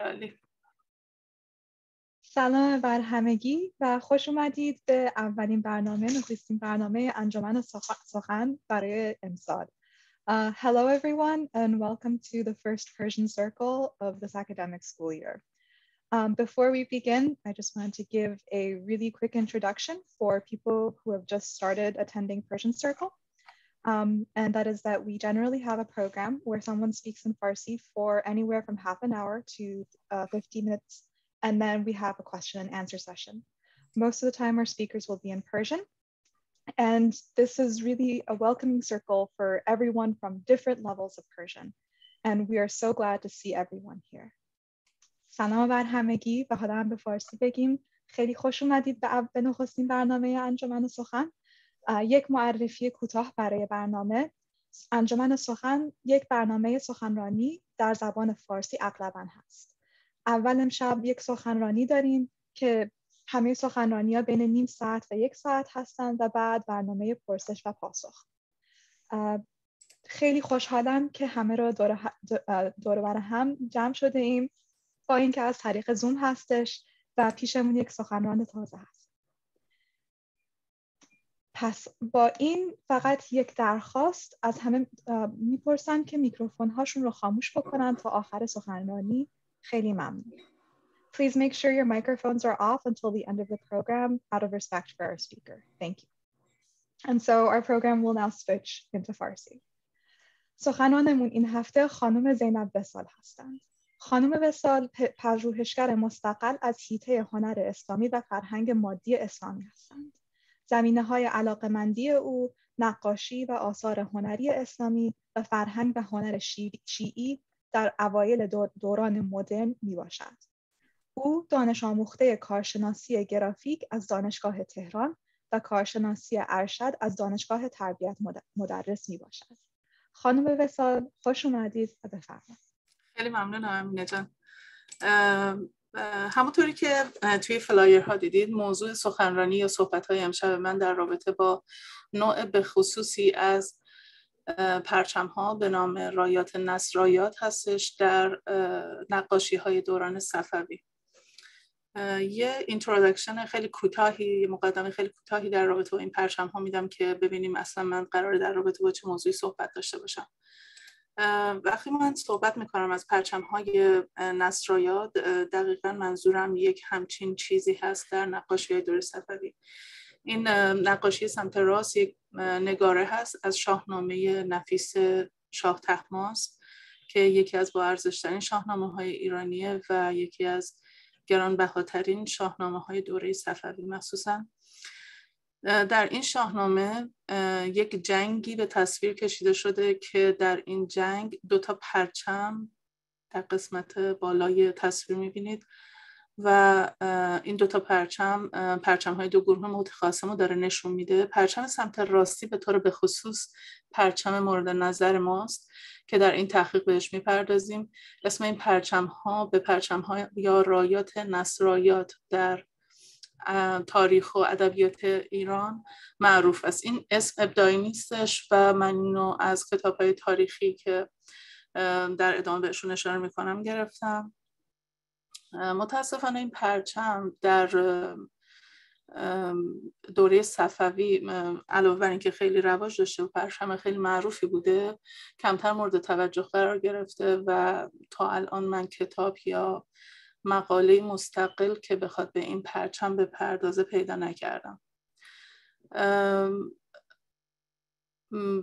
عالی. سلام بر همگی و خوش اومدید به اولین نخستین برنامه انجمن سخن برای امسال. Hello everyone and welcome to the first Persian Circle of this academic school year. Before we begin, I just wanted to give a really quick introduction for people who have just started attending Persian Circle. And that is that we generally have a program where someone speaks in Farsi for anywhere from half an hour to 50 minutes. And then we have a question and answer session. Most of the time our speakers will be in Persian. And this is really a welcoming circle for everyone from different levels of Persian. And we are so glad to see everyone here. سلام بر همگی و حالا هم به فارسی بگیم. خیلی خوش اومدید به نخستین برنامه انجمن سخن. یک معرفی کوتاه برای برنامه. انجمن سخن یک برنامه سخنرانی در زبان فارسی اغلباً هست. اول امشب یک سخنرانی داریم که همه سخنرانی‌ها بین نیم ساعت و 1 ساعت هستند و بعد برنامه پرسش و پاسخ. خیلی خوشحالم که همه را دور بر هم جمع شده ایم با اینکه از طریق زوم هستش و پیشمون یک سخنران تازه هست. پس با این فقط یک درخواست از همه میپرسم که میکروفون هاشون رو خاموش بکنن تا آخر سخنرانی. خیلی ممنون. Please make sure your microphones are off until the end of the program out of respect for our speaker. Thank you. And so our program will now switch into Farsi. سخنرانمون این هفته خانم زینب وصال هستند. خانم وصال پژوهشگر مستقل از حیطه هنر اسلامی و فرهنگ مادی اسلامی هستند. زمینه‌های علاقه‌مندی او نقاشی و آثار هنری اسلامی و فرهنگ و هنر شیعی در اوایل دوران مدرن میباشد. او دانش آموخته کارشناسی گرافیک از دانشگاه تهران و کارشناسی ارشد از دانشگاه تربیت مدرس میباشد. خانم وصال خوش اومدید و بفرمایید. خیلی ممنونم امینه جان. همونطوری که توی فلایرها دیدید موضوع سخنرانی یا صحبت‌های امشب من در رابطه با نوع به خصوصی از پرچم‌ها به نام رایات نصرایات هستش در نقاشی‌های دوران صفوی. یه اینترودکشن خیلی کوتاهی، مقدمه خیلی کوتاهی در رابطه با این پرچم‌ها میدم که ببینیم اصلا من قراره در رابطه با چه موضوعی صحبت داشته باشم. وقتی من صحبت میکنم از پرچم‌های نصرایات دقیقاً منظورم یک همچین چیزی هست در نقاشی‌های دوره صفوی. این نقاشی سمت راست یک نگاره هست از شاهنامه نفیس شاه طهماسب که یکی از با ارزش‌ترین شاهنامه‌های ایرانیه و یکی از گرانبهاترین شاهنامه‌های دوره صفوی. مخصوصاً در این شاهنامه یک جنگی به تصویر کشیده شده که در این جنگ 2 تا پرچم در قسمت بالای تصویر می‌بینید و این 2 تا پرچم‌های 2 گروه متخاصم رو داره نشون میده. پرچم سمت راستی به طور به خصوص پرچم مورد نظر ماست که در این تحقیق بهش میپردازیم. اسم این پرچم‌ها به پرچم‌ها یا رایات نصرایات در تاریخ و ادبیات ایران معروف است. این اسم ابداعی نیستش و من اینو از کتاب‌های تاریخی که در ادامه بهشون اشاره میکنم گرفتم. متاسفانه این پرچم در دوره صفوی علاوه بر اینکه خیلی رواج داشته و پرچم خیلی معروفی بوده کمتر مورد توجه قرار گرفته و تا الان من کتاب یا مقاله مستقل که بخواد به این پرچم بپردازه پیدا نکردم.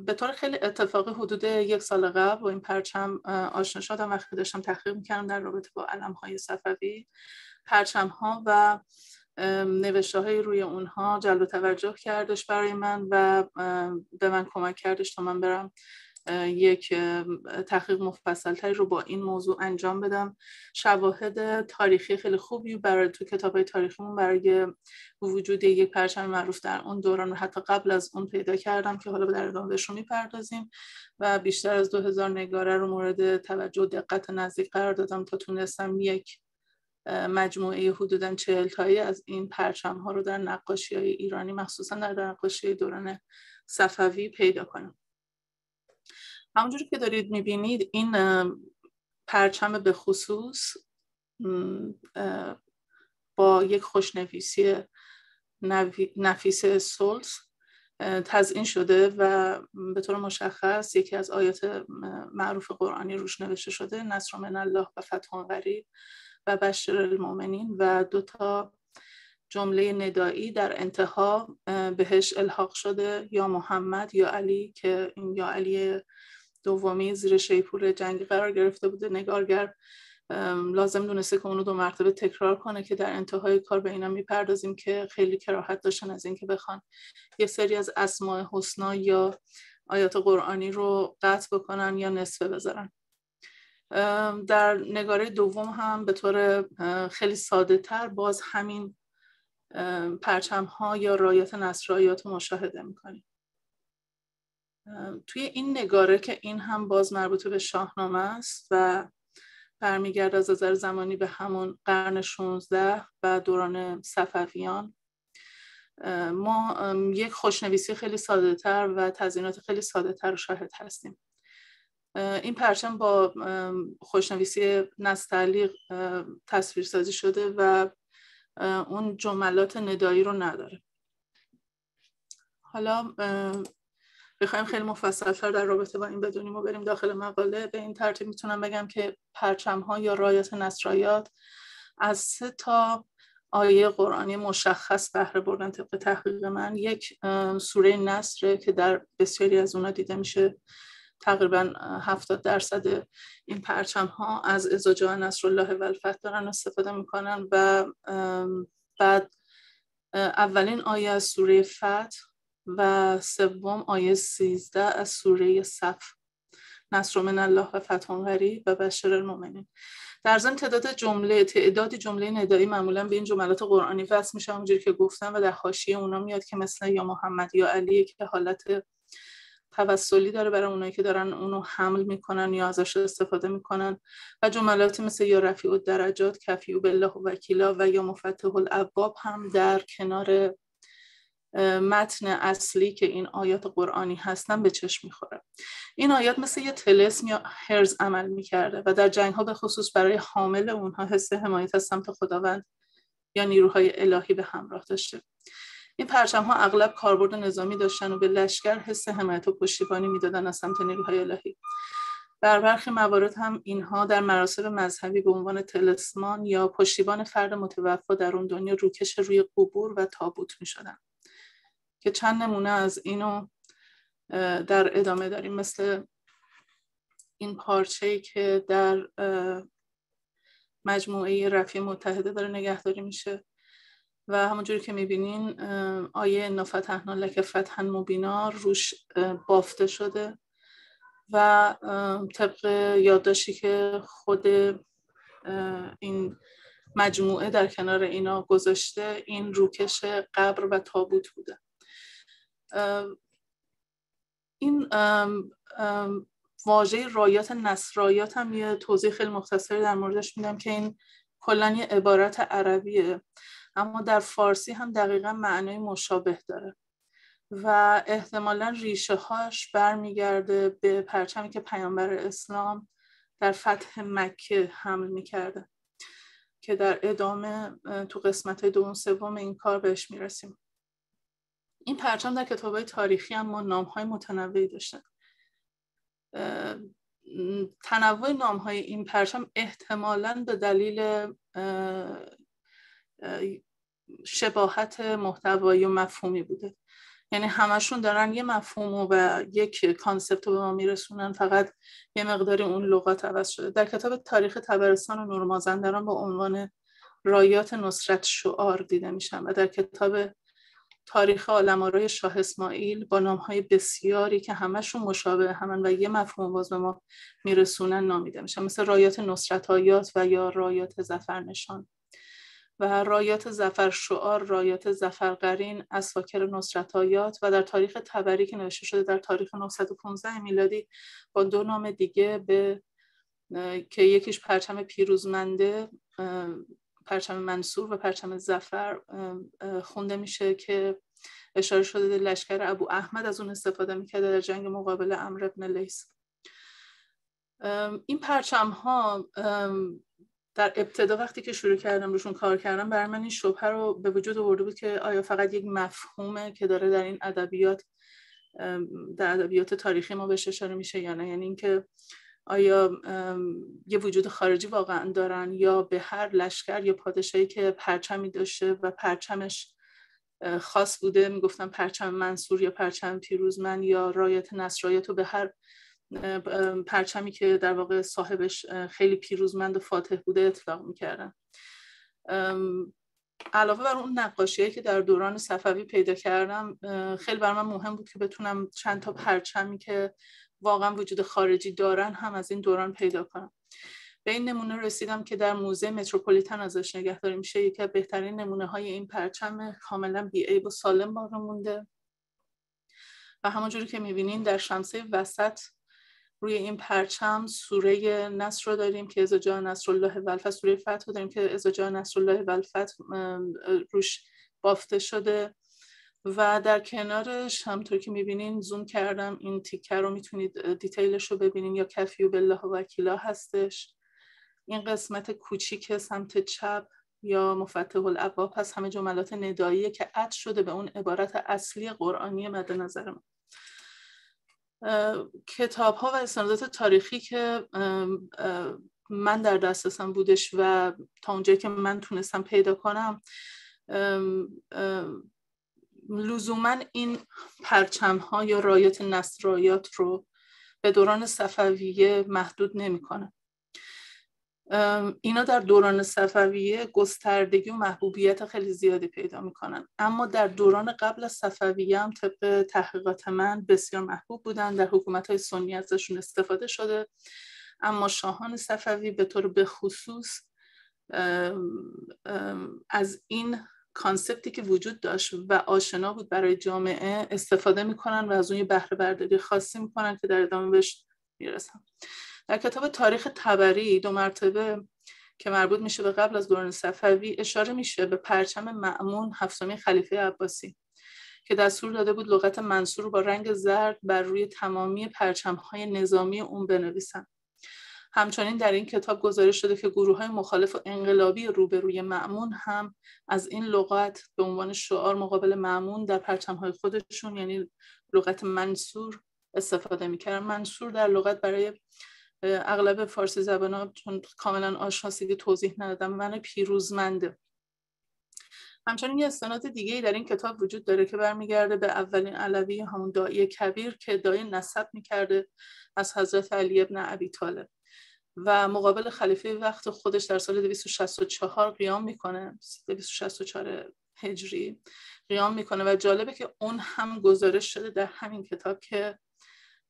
به طور خیلی اتفاقی حدود 1 سال قبل با این پرچم آشنا شدم وقتی داشتم تحقیق می‌کردم در رابطه با علم‌های صفوی. پرچم‌ها و نوشته‌های روی اونها جلب توجه کردش برای من و به من کمک کردش تا من برم یک تحقیق مفصل‌تری رو با این موضوع انجام بدم. شواهد تاریخی خیلی خوبی برای تو کتاب‌های تاریخیمون برای وجود یک پرچم معروف در اون دوران و حتی قبل از اون پیدا کردم که حالا در ادامه بهش رو می‌پردازیم و بیشتر از 2000 نگاره رو مورد توجه و دقت نزدیک قرار دادم تا تونستم یک مجموعه حدوداً 40 تایی از این پرچم‌ها رو در نقاشی‌های ایرانی مخصوصاً در نقاشی دوران صفوی پیدا کنم. همونجوری که دارید می‌بینید این پرچم به خصوص با یک خوشنویسی نفیس سولز تزیین شده و به طور مشخص یکی از آیات معروف قرآنی روش نوشته شده: نصر من الله و فتح قریب و بشر المؤمنین، و 2 جمله ندایی در انتها بهش الحاق شده: یا محمد یا علی، که این یا علی دومی زیر شیپور جنگی قرار گرفته بوده. نگارگر لازم دونسته که اونو 2 مرتبه تکرار کنه که در انتهای کار به اینا میپردازیم که خیلی کراهت داشتن از اینکه بخوان یه سری از اسماء حسنا یا آیات قرآنی رو قطع بکنن یا نصفه بذارن. در نگاره دوم هم به طور خیلی ساده تر باز همین پرچم ها یا رایات نصرآیات رو مشاهده میکنیم. توی این نگاره که این هم باز مربوط به شاهنامه است و برمیگرد از نظر زمانی به همون قرن 16 و دوران صفویان، ما یک خوشنویسی خیلی ساده تر و تزیینات خیلی ساده تر رو شاهد هستیم. این پرچم با خوشنویسی نستعلیق تصویرسازی شده و اون جملات ندایی رو نداره. حالا بخوایم خیلی مفصل‌تر در رابطه با این بدونیم و بریم داخل مقاله، به این ترتیب میتونم بگم که پرچم‌ها یا رایات نصرآیات از 3 آیه قرآنی مشخص بهره بردن. طبق تحقیق من، یک سوره نصر که در بسیاری از اونها دیده میشه، تقریبا 70% این پرچم‌ها از اذا جاء نصر الله و الفتح دارن استفاده میکنن. و بعد اولین آیه از سوره فتح و سوم آیه 13 از سوره صف: نصر من الله و فتح قریب و بشر المؤمنین. در ضمن تعداد جمله ندایی معمولا به این جملات قرآنی وصل میشه، اونجوری که گفتم، و در حاشیه اونا میاد که مثلا یا محمد یا علی، که حالت توسلی داره برای اونایی که دارن اونو حمل میکنن یا ازش استفاده میکنن، و جملاتی مثل یا رفیع الدرجات، کفی بالله وکیلا و یا مفتح الابواب هم در کنار متن اصلی که این آیات قرآنی هستن به چشم میخوره. این آیات مثل یه طلسم یا هرز عمل میکرده و در جنگ ها به خصوص برای حامل اونها حس حمایت از سمت خداوند یا نیروهای الهی به همراه داشته. این پرچم ها اغلب کاربرد نظامی داشتن و به لشکر حس حمایت و پشتیبانی میدادن از سمت نیروهای الهی. در برخی موارد هم اینها در مراسم مذهبی به عنوان طلسمان یا پشتیبان فرد متوفی در اون دنیا روکش روی قبور و تابوت میشدن، که چند نمونه از اینو در ادامه داریم، مثل این پارچه‌ای که در مجموعه رفیع متحده داره نگهداری میشه و همونجوری که میبینین آیه انا فتحنا لک فتحا مبینا روش بافته شده و طبق یادداشتی که خود این مجموعه در کنار اینا گذاشته، این روکش قبر و تابوت بوده. این واژه رایات نصرآیات هم یه توضیح خیلی مختصری در موردش میدم که این کلاً یه عبارت عربیه، اما در فارسی هم دقیقاً معنای مشابه داره و احتمالاً ریشه هاش برمیگرده به پرچمی که پیامبر اسلام در فتح مکه حمل میکرده که در ادامه تو قسمت‌های دوم سوم این کار بهش میرسیم. این پرچم در کتاب‌های تاریخی هم نام‌های متنوعی داشته. تنوع نام‌های این پرچم احتمالاً به دلیل شباهت محتوایی و مفهومی بوده، یعنی همشون دارن یه مفهوم و یک کانسپت رو به ما میرسونن، فقط یه مقداری اون لغات عوض شده. در کتاب تاریخ طبرستان و نور مازندران با عنوان رایات نصرت شعار دیده میشن و در کتاب تاریخ عالم‌آرای شاه اسماعیل با نام‌های بسیاری که همشون مشابه همن و یه مفهوم باز به ما میرسونن نامیده میشن، مثل رایات نصرت آیات و یا رایات ظفرنشان و رایات ظفر شعار، رایات ظفرقرین، اساکر نصرت آیات. و در تاریخ طبری که نوشته شده در تاریخ 915 میلادی با 2 نام دیگه که یکیش پرچم پیروزمنده، پرچم منصور و پرچم ظفر خونده میشه که اشاره شده لشکر ابو احمد از اون استفاده میکرده در جنگ مقابل عمرو بن لیث. این پرچم ها در ابتدا وقتی که شروع کردم روشون کار کردم، برای من این شبهه رو به وجود آورده بود که آیا فقط یک مفهومه که داره در این ادبیات، در ادبیات تاریخی ما بهش اشاره میشه یا نه، یعنی اینکه آیا یه وجود خارجی واقعا دارن، یا به هر لشکر یا پادشاهی که پرچمی داشته و پرچمش خاص بوده میگفتن پرچم منصور یا پرچم پیروزمند یا رایت نصرایت، و به هر پرچمی که در واقع صاحبش خیلی پیروزمند و فاتح بوده اطلاق میکردن. علاوه بر اون نقاشی‌هایی که در دوران صفوی پیدا کردم، خیلی برای من مهم بود که بتونم چند تا پرچمی که واقعا وجود خارجی دارن هم از این دوران پیدا کنم. به این نمونه رسیدم که در موزه متروپولیتن ازش نگهداری میشه. یکی از بهترین نمونه‌های این پرچم کاملا بی‌عیب و سالم باقی مونده و همونجوری که می‌بینین در شمسه وسط روی این پرچم سوره نصر رو داریم که اذا جاء نصر الله والفتح، سوره فتح رو داریم که اذا جاء نصر الله والفتح روش بافته شده و در کنارش همونطور که می‌بینین زوم کردم این تیکه رو، میتونید دیتیلش رو ببینین، یا کفی و بالله وکیلا هستش. این قسمت کوچیک سمت چپ یا مفتح الابواب هست، همه جملات نداییه که عطف شده به اون عبارت اصلی قرآنی مد نظر من. کتاب ها و استندات تاریخی که من در دسترسم بودش و تا اونجایی که من تونستم پیدا کنم، لزوما این پرچم ها یا رایات نصرایات رو به دوران صفویه محدود نمی‌کنه. اینا در دوران صفویه گستردگی و محبوبیت خیلی زیادی پیدا میکنن، اما در دوران قبل از صفویه هم طبق تحقیقات من بسیار محبوب بودن. در حکومت‌های سنی ازشون استفاده شده، اما شاهان صفوی به طور به خصوص از این کانسپتی که وجود داشت و آشنا بود برای جامعه استفاده میکنن و از اون یه بهره برداری خاصی میکنن که در ادامه بهش میرسم. در کتاب تاریخ طبری 2 مرتبه که مربوط میشه به قبل از دوران صفوی اشاره میشه به پرچم مأمون 7مین خلیفه عباسی که دستور داده بود لغت منصور رو با رنگ زرد بر روی تمامی پرچم‌های نظامی اون بنویسن. همچنین در این کتاب گزارش شده که گروه‌های مخالف و انقلابی روبروی مأمون هم از این لغت به عنوان شعار مقابل مأمون در پرچم‌های خودشون، یعنی لغت منصور، استفاده می‌کردن. منصور در لغت برای اغلب فارسی زبان‌ها چون کاملا آشناسی که توضیح ندادم معنی پیروزمنده. همچنین یه استناد دیگه‌ای در این کتاب وجود داره که برمیگرده به اولین علوی، همون داعی کبیر که ادعای نسب می‌کرده از حضرت علی ابن ابی طالب و مقابل خلیفه وقت خودش در سال 264 قیام میکنه، 264 هجری قیام میکنه و جالبه که اون هم گزارش شده در همین کتاب که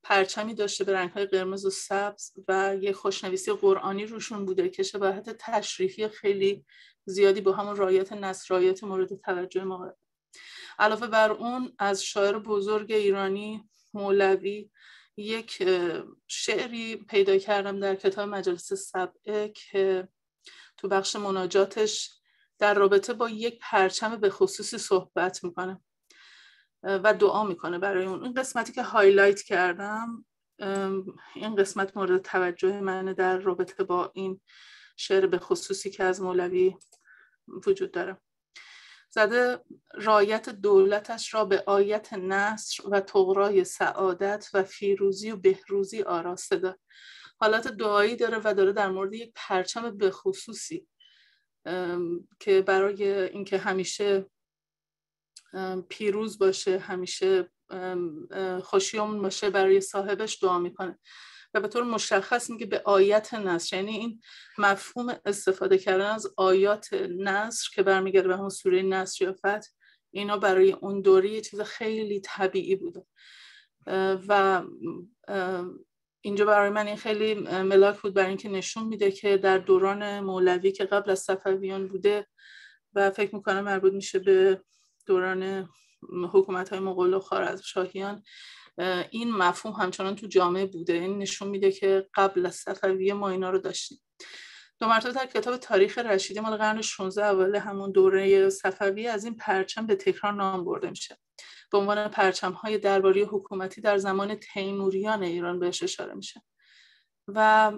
پرچمی داشته به رنگ‌های قرمز و سبز و یه خوشنویسی قرآنی روشون بوده که شباهت تشریحی خیلی زیادی با همون رایات نصرایات مورد توجه ما. علاوه بر اون از شاعر بزرگ ایرانی مولوی یک شعری پیدا کردم در کتاب مجالس سبعه که تو بخش مناجاتش در رابطه با یک پرچم به خصوصی صحبت میکنه و دعا میکنه برای اون. این قسمتی که هایلایت کردم، این قسمت مورد توجه منه در رابطه با این شعر به خصوصی که از مولوی وجود داره. زده رایت دولتش را به آیت نصر و طغرای سعادت و فیروزی و بهروزی آراسته داد. حالت دعایی داره و داره در مورد یک پرچم به خصوصی که برای اینکه همیشه پیروز باشه، همیشه خوشیوم باشه برای صاحبش دعا میکنه و به طور مشخص میگه به آیت نصر، یعنی این مفهوم استفاده کردن از آیات نصر که برمیگرده به همون سوره نصر یا فتح، اینا برای اون دوره یه چیز خیلی طبیعی بوده و اینجا برای من این خیلی ملاک بود برای اینکه نشون میده که در دوران مولوی که قبل از صفویان بوده و فکر میکنم مربوط میشه به دوران حکومت‌های مغول و خوارزمشاهیان، این مفهوم همچنان تو جامعه بوده. این نشون میده که قبل از صفویه ما اینا رو داشتیم. 2 مرتبه در کتاب تاریخ رشیدی مال قرن 16 اول همون دوره صفویه از این پرچم به تکرار نام برده میشه. به عنوان پرچم‌های درباری حکومتی در زمان تیموریان ایران بهش اشاره میشه و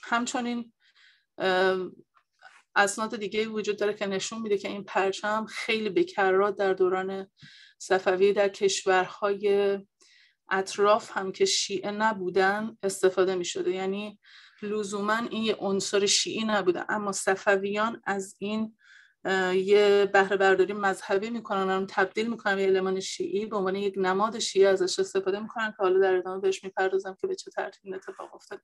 همچنین اسناد دیگه وجود داره که نشون میده که این پرچم خیلی به کرات در دوران صفوی در کشورهای اطراف هم که شیعه نبودن استفاده میشده. یعنی لزوما این یه عنصر شیعی نبوده، اما صفویان از این یه بهره برداری مذهبی میکنن، اون تبدیل میکنن به المان شیعی، به عنوان یک نماد شیعه ازش استفاده میکنن که حالا در ادامه بهش میپردازم که به چه ترتیب اتفاق افتاد.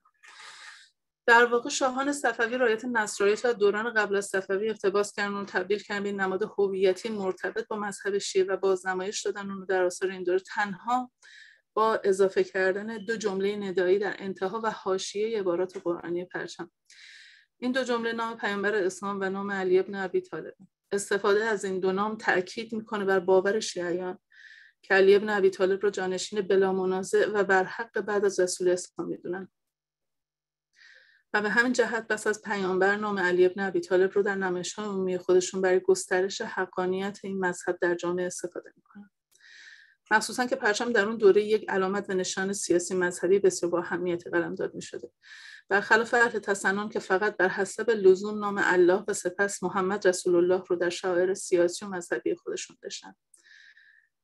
در واقع شاهان صفوی رعایت نصرانیت و دوران قبل از صفوی اقتباس کردن و تبدیل کردن به نماد هویتی مرتبط با مذهب شیعه و بازنمایش دادن اون در آثار این دوره، تنها با اضافه کردن 2 جمله ندایی در انتها و حاشیه عبارات قرآنی پرچم. این 2 جمله نام پیامبر اسلام و نام علی ابن ابی طالب. استفاده از این 2 نام تأکید میکنه بر باور شیعیان که علی ابن ابی طالب رو جانشین بلا منازع و برحق بعد از رسول اسلام میدونن و به همین جهت پس از پیامبر نام علی ابن ابی طالب رو در نمایش‌های عمومی خودشون برای گسترش حقانیت این مذهب در جامعه استفاده میکنن. مخصوصا که پرچم در اون دوره یک علامت و نشان سیاسی مذهبی بسیار با اهمیت قلمداد می‌شده. برخلاف اهل تسنن که فقط بر حسب لزوم نام الله و سپس محمد رسول الله رو در شعائر سیاسی و مذهبی خودشون داشتن.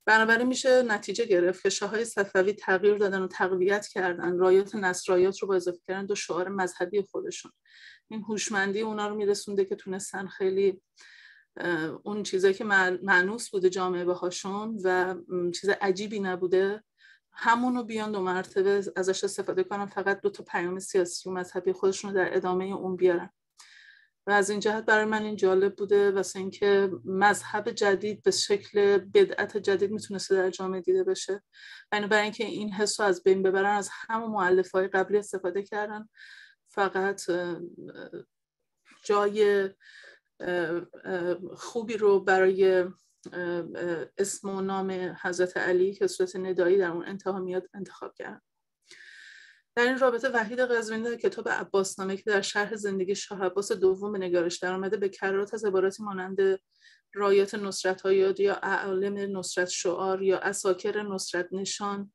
بنابراین میشه نتیجه گرفت که شاه‌های صفوی تغییر دادن و تقویت کردن رایات نصرایات رو با اضافه کردن 2 شعار مذهبی خودشون. این هوشمندی اونا رو میرسونده که تونستن خیلی اون چیزایی که مانوس بوده جامعه باهاشون و چیز عجیبی نبوده همونو بیان 2 مرتبه ازش استفاده کنن، فقط 2 تا پیام سیاسی و مذهبی خودشون رو در ادامه اون بیارن. و از این جهت برای من این جالب بوده واسه اینکه مذهب جدید به شکل بدعت جدید میتونسته در جامعه دیده بشه. برای اینکه این حس رو از بین ببرن از همون مؤلفه‌های قبلی استفاده کردن، فقط جای خوبی رو برای اسم و نام حضرت علی که صورت ندایی در اون انتها میاد انتخاب کردن. در این رابطه وحید قزوینی در کتاب عباسنامه که در شرح زندگی شاه عباس دوم به نگارش در آمده به کرات از عباراتی مانند رایات نصرت هایاد یا اعالم نصرت شعار یا عساکر نصرت نشان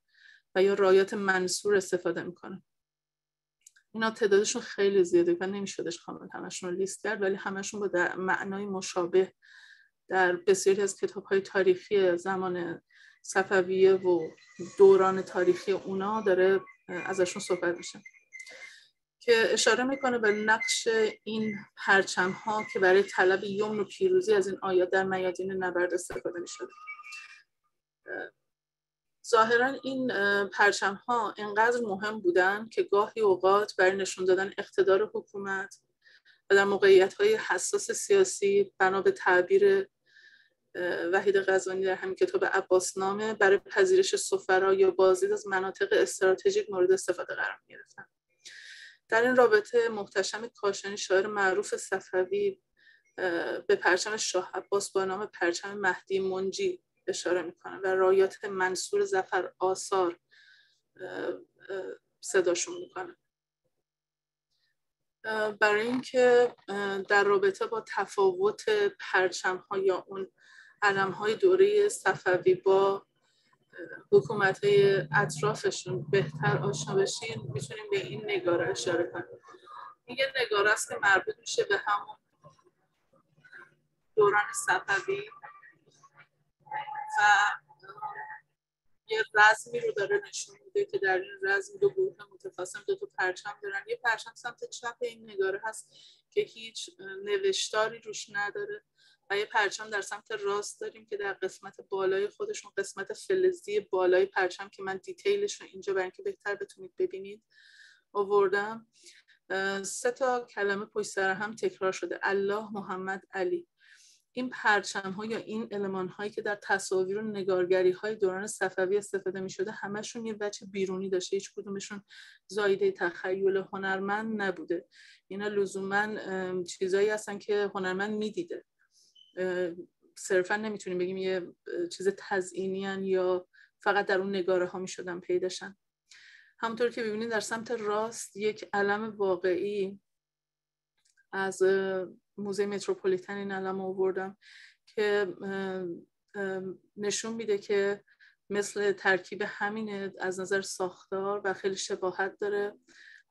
و یا رایات منصور استفاده میکنه. اینا تعدادشون خیلی زیاده و نمیشدش کامل همشون رو لیست کرد، ولی همشون با معنای مشابه در بسیاری از کتاب‌های تاریخی زمان صفویه و دوران تاریخی اونا داره ازشون صحبت میشه که اشاره میکنه به نقش این پرچم‌ها که برای طلب یمن و پیروزی از این آیات در میادین نبرد استفاده میشده. ظاهراً این پرچم‌ها انقدر مهم بودن که گاهی اوقات برای نشون دادن اقتدار حکومت و در موقعیت‌های حساس سیاسی بنا به تعبیر وحید قزوینی در همین کتاب عباسنامه برای پذیرش سفرا یا بازدید از مناطق استراتژیک مورد استفاده قرار می‌گرفتن. در این رابطه محتشم کاشانی شاعر معروف صفوی به پرچم شاه عباس با نام پرچم مهدی منجی اشاره میکنه و رایات منصور ظفر آثار صداشون میکنه. برای اینکه در رابطه با تفاوت پرچم‌ها یا اون علم‌های دوره صفوی با حکومت‌های اطرافشون بهتر آشنا بشین، میتونیم به این نگاره اشاره کنیم. این یه نگاره است که مربوط میشه به همون دوران صفوی و یه رزمی رو داره نشون میده که در این رزم 2 گروه متفاوت 2 تا پرچم دارن. یه پرچم سمت چپ این نگاره هست که هیچ نوشتاری روش نداره و یه پرچم در سمت راست داریم که در قسمت بالای خودشون قسمت فلزی بالای پرچم که من دیتیلش رو اینجا برای اینکه بهتر بتونید ببینید آوردم. 3 تا کلمه پشت سر هم تکرار شده: الله، محمد، علی. این پرچم ها یا این المان هایی که در تصاویر و نگارگری های دوران صفوی استفاده می شده همشون یه وجه بیرونی داشته، هیچ کدومشون زایده تخیل هنرمند نبوده. اینا لزوما چیزایی هستن که هنرمند می دیده، صرفا نمیتونیم بگیم یه چیز تزئینی ان یا فقط در اون نگاره ها می شدن پیداشن. همونطور که ببینید در سمت راست یک علم واقعی از موزه متروپولیتن این علم آوردم که نشون میده که مثل ترکیب همینه از نظر ساختار و خیلی شباهت داره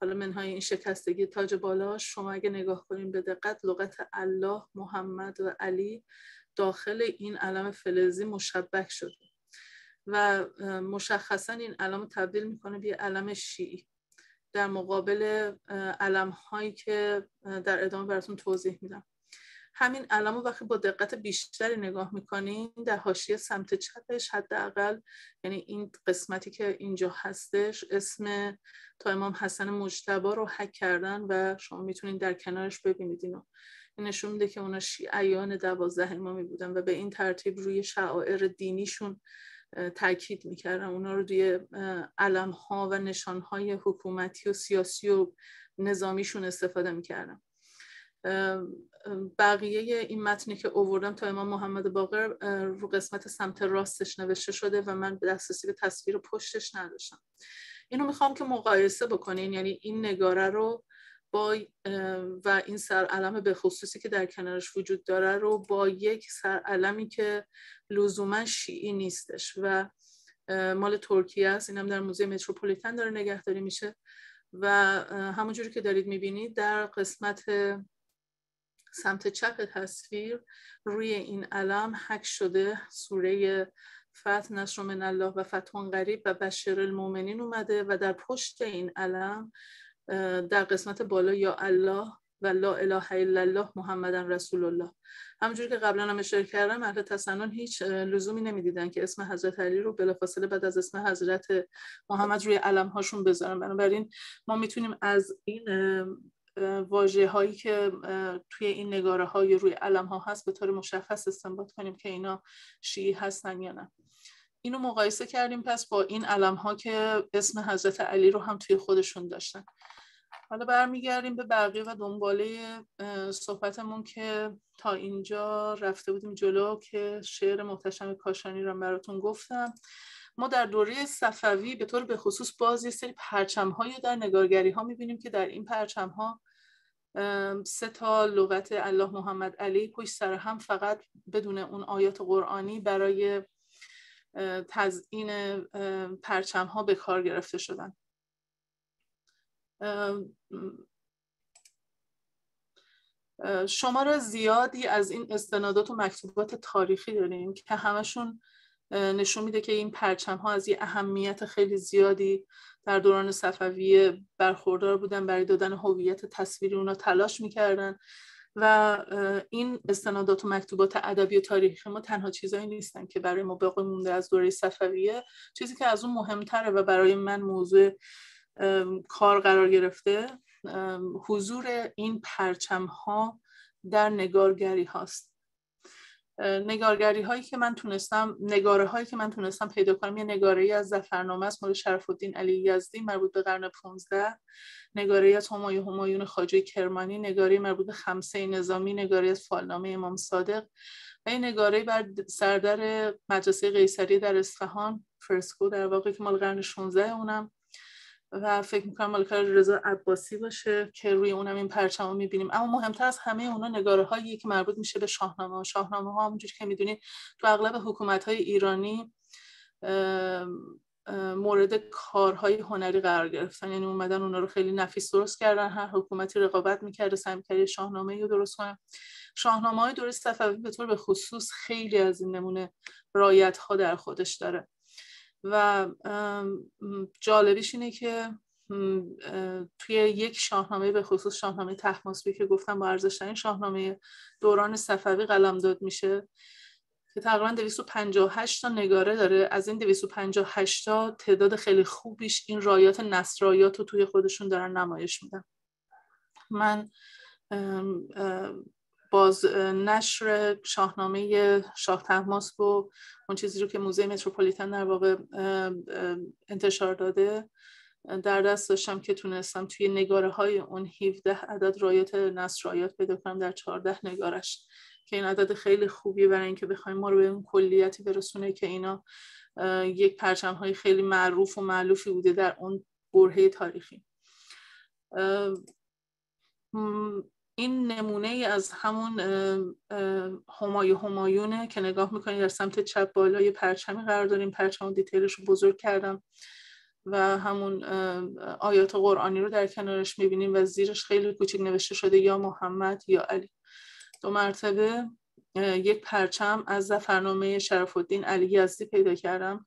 حالا منهای این شکستگی تاج بالاش، شما اگه نگاه کنیم به دقت لغت الله، محمد و علی داخل این علم فلزی مشبک شده و مشخصا این علم تبدیل میکنه به یه علم شیعی در مقابل علم هایی که در ادامه براتون توضیح میدم. همین علم رو وقتی با دقت بیشتری نگاه میکنین در حاشیه سمت چپش حداقل، یعنی این قسمتی که اینجا هستش، اسم تا امام حسن مجتبی رو حک کردن و شما میتونین در کنارش ببینید اینو. این نشون میده که اونا شیعیان 12 امامی بودن و به این ترتیب روی شعائر دینیشون تاکید میکردن، اونا رو روی علم ها و نشان های حکومتی و سیاسی و نظامیشون استفاده میکردن. بقیه این متنی که آوردم تا امام محمد باقر رو قسمت سمت راستش نوشته شده و من دسترسی به تصویر پشتش نداشتم. اینو میخوام که مقایسه بکنین، یعنی این نگاره رو با و این سرعلم به خصوصی که در کنارش وجود داره رو با یک سرعلمی که لزوما شیعی نیستش و مال ترکیه است، اینم در موزه متروپولیتن داره نگهداری میشه و همونجوری که دارید میبینید در قسمت سمت چپ تصویر روی این علم حک شده سوره فتح، نصر من الله و فتح قریب و بشر المؤمنین اومده و در پشت این علم در قسمت بالا یا الله و لا اله الا الله محمد رسول الله. همونجوری که قبلا هم اشاره کردم، اهل تسنن هیچ لزومی نمیدیدن که اسم حضرت علی رو بلافاصله بعد از اسم حضرت محمد روی علم هاشون بذارن. بنابراین ما میتونیم از این واژه هایی که توی این نگاره های روی علم ها هست به طور مشخص استنباط کنیم که اینا شیعی هستن یا نه. اینو مقایسه کردیم پس با این علم ها که اسم حضرت علی رو هم توی خودشون داشتن. حالا برمیگردیم به بقیه و دنباله صحبتمون که تا اینجا رفته بودیم جلو که شعر محتشم کاشانی رو براتون گفتم. ما در دوره صفوی به طور به خصوص باز یه سری پرچم‌هایی در نگارگری ها می‌بینیم که در این پرچم‌ها 3 تا لغت الله محمد علی پشت سر هم فقط بدون اون آیات قرآنی برای تزیین پرچم‌ها به کار گرفته شدن. شمار زیادی از این استنادات و مکتوبات تاریخی داریم که همشون نشون میده که این پرچم ها از یه اهمیت خیلی زیادی در دوران صفویه برخوردار بودن، برای دادن هویت تصویری اونا تلاش میکردن و این استنادات و مکتوبات ادبی و تاریخی ما تنها چیزایی نیستن که برای ما باقی مونده از دوره صفویه. چیزی که از اون مهمتره و برای من موضوع کار قرار گرفته حضور این پرچم ها در نگارگری هاست. نگارگری هایی که من تونستم، نگاره هایی که من تونستم پیدا کنم، یه نگاره از ظفرنامه است مال شرف الدین علی یزدی مربوط به قرن 15، نگاره از همایون خواجه کرمانی، نگاره مربوط به خمسه نظامی، نگاره از فالنامه امام صادق و این نگاره بر سردر مدرسه قیصری در اصفهان، فرسکو در واقع که مال قرن 16 اونم و فکر میکنم مال کار رضا عباسی باشه که روی اونم این پرچمو میبینیم. اما مهمتر از همه اونا نگاره هایی که مربوط میشه به شاهنامه. شاهنامه ها همونجوری که میدونید تو اغلب حکومت های ایرانی مورد کارهای هنری قرار گرفتن، یعنی اومدن اونا رو خیلی نفیس درست کردن. هر حکومتی رقابت میکرده سعی کرده شاهنامه رو درست کنه. شاهنامه های دوره صفوی به طور به خصوص خیلی از این نمونه رعایت ها در خودش داره و جالبیش اینه که توی یک شاهنامه به خصوص شاهنامه طهماسبی که گفتم با ارزش‌ترین شاهنامه دوران صفوی قلمداد میشه که تقریبا 258 تا نگاره داره. از این 258 تا تعداد خیلی خوبیش این رایات نصرایات رو توی خودشون دارن نمایش میدن. من باز نشر شاهنامه شاه طهماسب و اون چیزی رو که موزه متروپولیتن در واقع انتشار داده در دست داشتم که تونستم توی نگاره های اون 17 عدد رایات نصرایات پیدا کنم در 14 نگارش که این عدد خیلی خوبیه برای اینکه بخوایم ما رو به اون کلیتی برسونه که اینا یک پرچم های خیلی معروف و مألوفی بوده در اون برهه تاریخی. این نمونه ای از همون همایونه که نگاه میکنید در سمت چپ بالای پرچمی قرار داریم. پرچم دیتیلش رو بزرگ کردم و همون آیات قرآنی رو در کنارش میبینیم و زیرش خیلی کوچیک نوشته شده یا محمد یا علی. 2 مرتبه یک پرچم از ظفرنامه شرف الدین علی یزدی پیدا کردم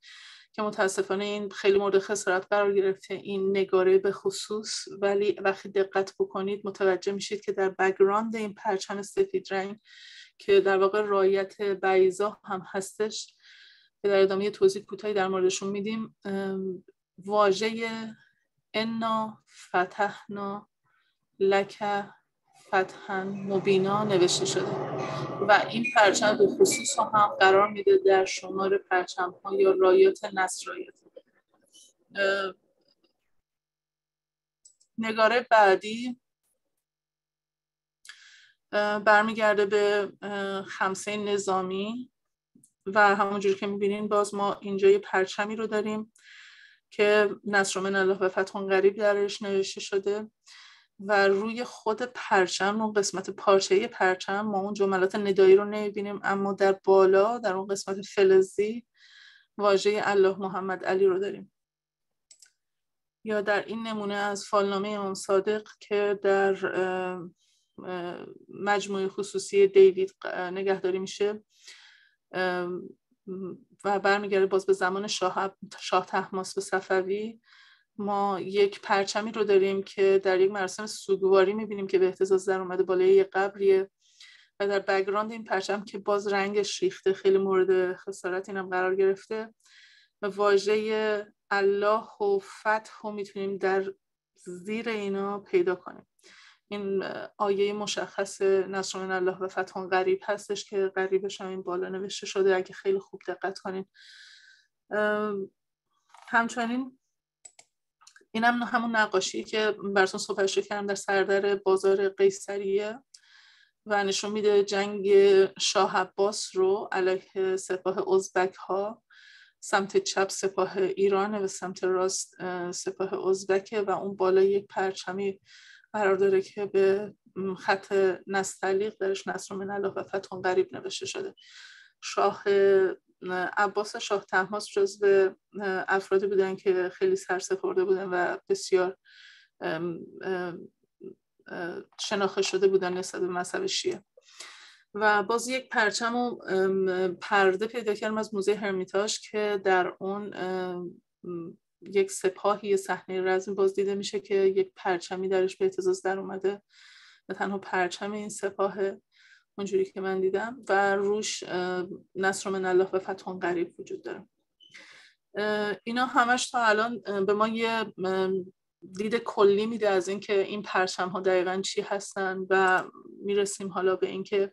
که متاسفانه این خیلی مورد خسارت قرار گرفته، این نگاره به خصوص، ولی وقتی دقت بکنید متوجه میشید که در بک‌گراند این پرچم سفید رنگ که در واقع رایت بیضا هم هستش که در ادامه توضیح کوتاهی در موردشون میدیم، واژه انا فتحنا لک فتحا مبینا نوشته شده و این پرچم به خصوص هم قرار میده در شمار پرچم ها یا رایات نصرایات. نگاره بعدی برمیگرده به خمسه نظامی و همونجوری که میبینین باز ما اینجا یه پرچمی رو داریم که نصر من الله و فتح قریب درش نوشته شده و روی خود پرچم، اون قسمت پارچه‌ای پرچم، ما اون جملات ندایی رو نمیبینیم، اما در بالا در اون قسمت فلزی واژه الله محمد علی رو داریم. یا در این نمونه از فالنامه امام صادق که در مجموعه خصوصی دیوید نگهداری میشه و برمیگرده باز به زمان شاه طهماسب صفوی، ما یک پرچمی رو داریم که در یک مراسم سوگواری میبینیم که به اهتزاز در اومده بالای یک قبریه و در بک‌گراند این پرچم که باز رنگش ریخته، خیلی مورد خسارت اینم قرار گرفته، واژه الله و فتح رو میتونیم در زیر اینا پیدا کنیم. این آیه مشخص نصر من الله و فتح قریب هستش که قریبش هم این بالا نوشته شده اگه خیلی خوب دقت کنید. همچنین این هم همون نقاشی که براتون صحبتش کردم در سردر بازار قیصریه و نشون میده جنگ شاه عباس رو علیه سپاه ازبک ها، سمت چپ سپاه ایران و سمت راست سپاه ازبکه و اون بالا یک پرچمی قرار داره که به خط نستعلیق درش نصر من الله و فتح قریب نوشته شده. شاه عباس شاه طهماسب جزو افرادی بودن که خیلی سرسپرده بودن و بسیار شناخته شده بودن نسبت به مذهب شیعه. و باز یک پرچم و پرده پیدا کردم از موزه هرمیتاژ که در اون یک سپاهی صحنه رزمی باز دیده میشه که یک پرچمی درش به اهتزاز در اومده و تنها پرچم این سپاه اونجوری که من دیدم و روش نصر من الله و فتح قریب وجود داره. اینا همش تا الان به ما یه دید کلی میده از اینکه این پرچم ها دقیقاً چی هستن و میرسیم حالا به اینکه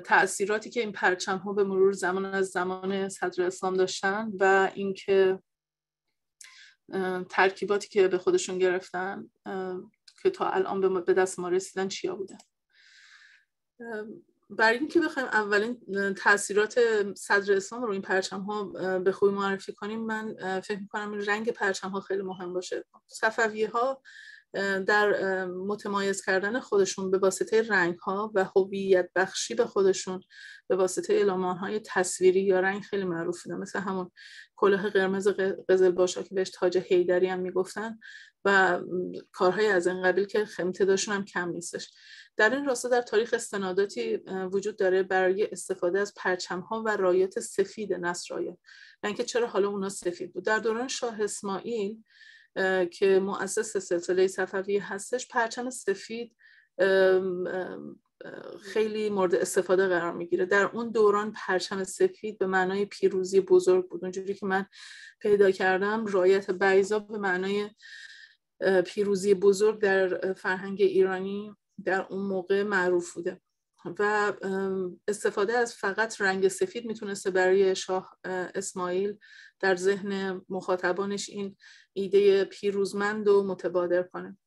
تأثیراتی که این پرچم ها به مرور زمان از زمان صدر اسلام داشتن و اینکه ترکیباتی که به خودشون گرفتن که تا الان به دست ما رسیدن چیا بودن. برای اینکه بخوایم اولین تأثیرات صدر اسلام رو این پرچم ها به خوبی معرفی کنیم، من فکر می‌کنم این رنگ پرچم ها خیلی مهم باشه. صفوی ها در متمایز کردن خودشون به واسطه رنگ ها و هویت بخشی به خودشون به واسطه المان های تصویری یا رنگ خیلی معروف بودن، مثل همون کلاه قرمز قزلباشا که بهش تاج حیدری هم میگفتن و کارهای از این قبیل که امتدادشون هم کم نیستش. در این راستا در تاریخ استناداتی وجود داره برای استفاده از پرچم ها و رایات سفید نصرایان. اینکه چرا حالا اونا سفید بود؟ در دوران شاه اسماعیل که مؤسس سلسله صفوی هستش، پرچم سفید خیلی مورد استفاده قرار میگیره. در اون دوران پرچم سفید به معنای پیروزی بزرگ بود. اونجوری که من پیدا کردم رایت بیضا به معنای پیروزی بزرگ در فرهنگ ایرانی در اون موقع معروف بوده و استفاده از فقط رنگ سفید میتونسته برای شاه اسماعیل در ذهن مخاطبانش این ایده پیروزمند و متبادر کنه.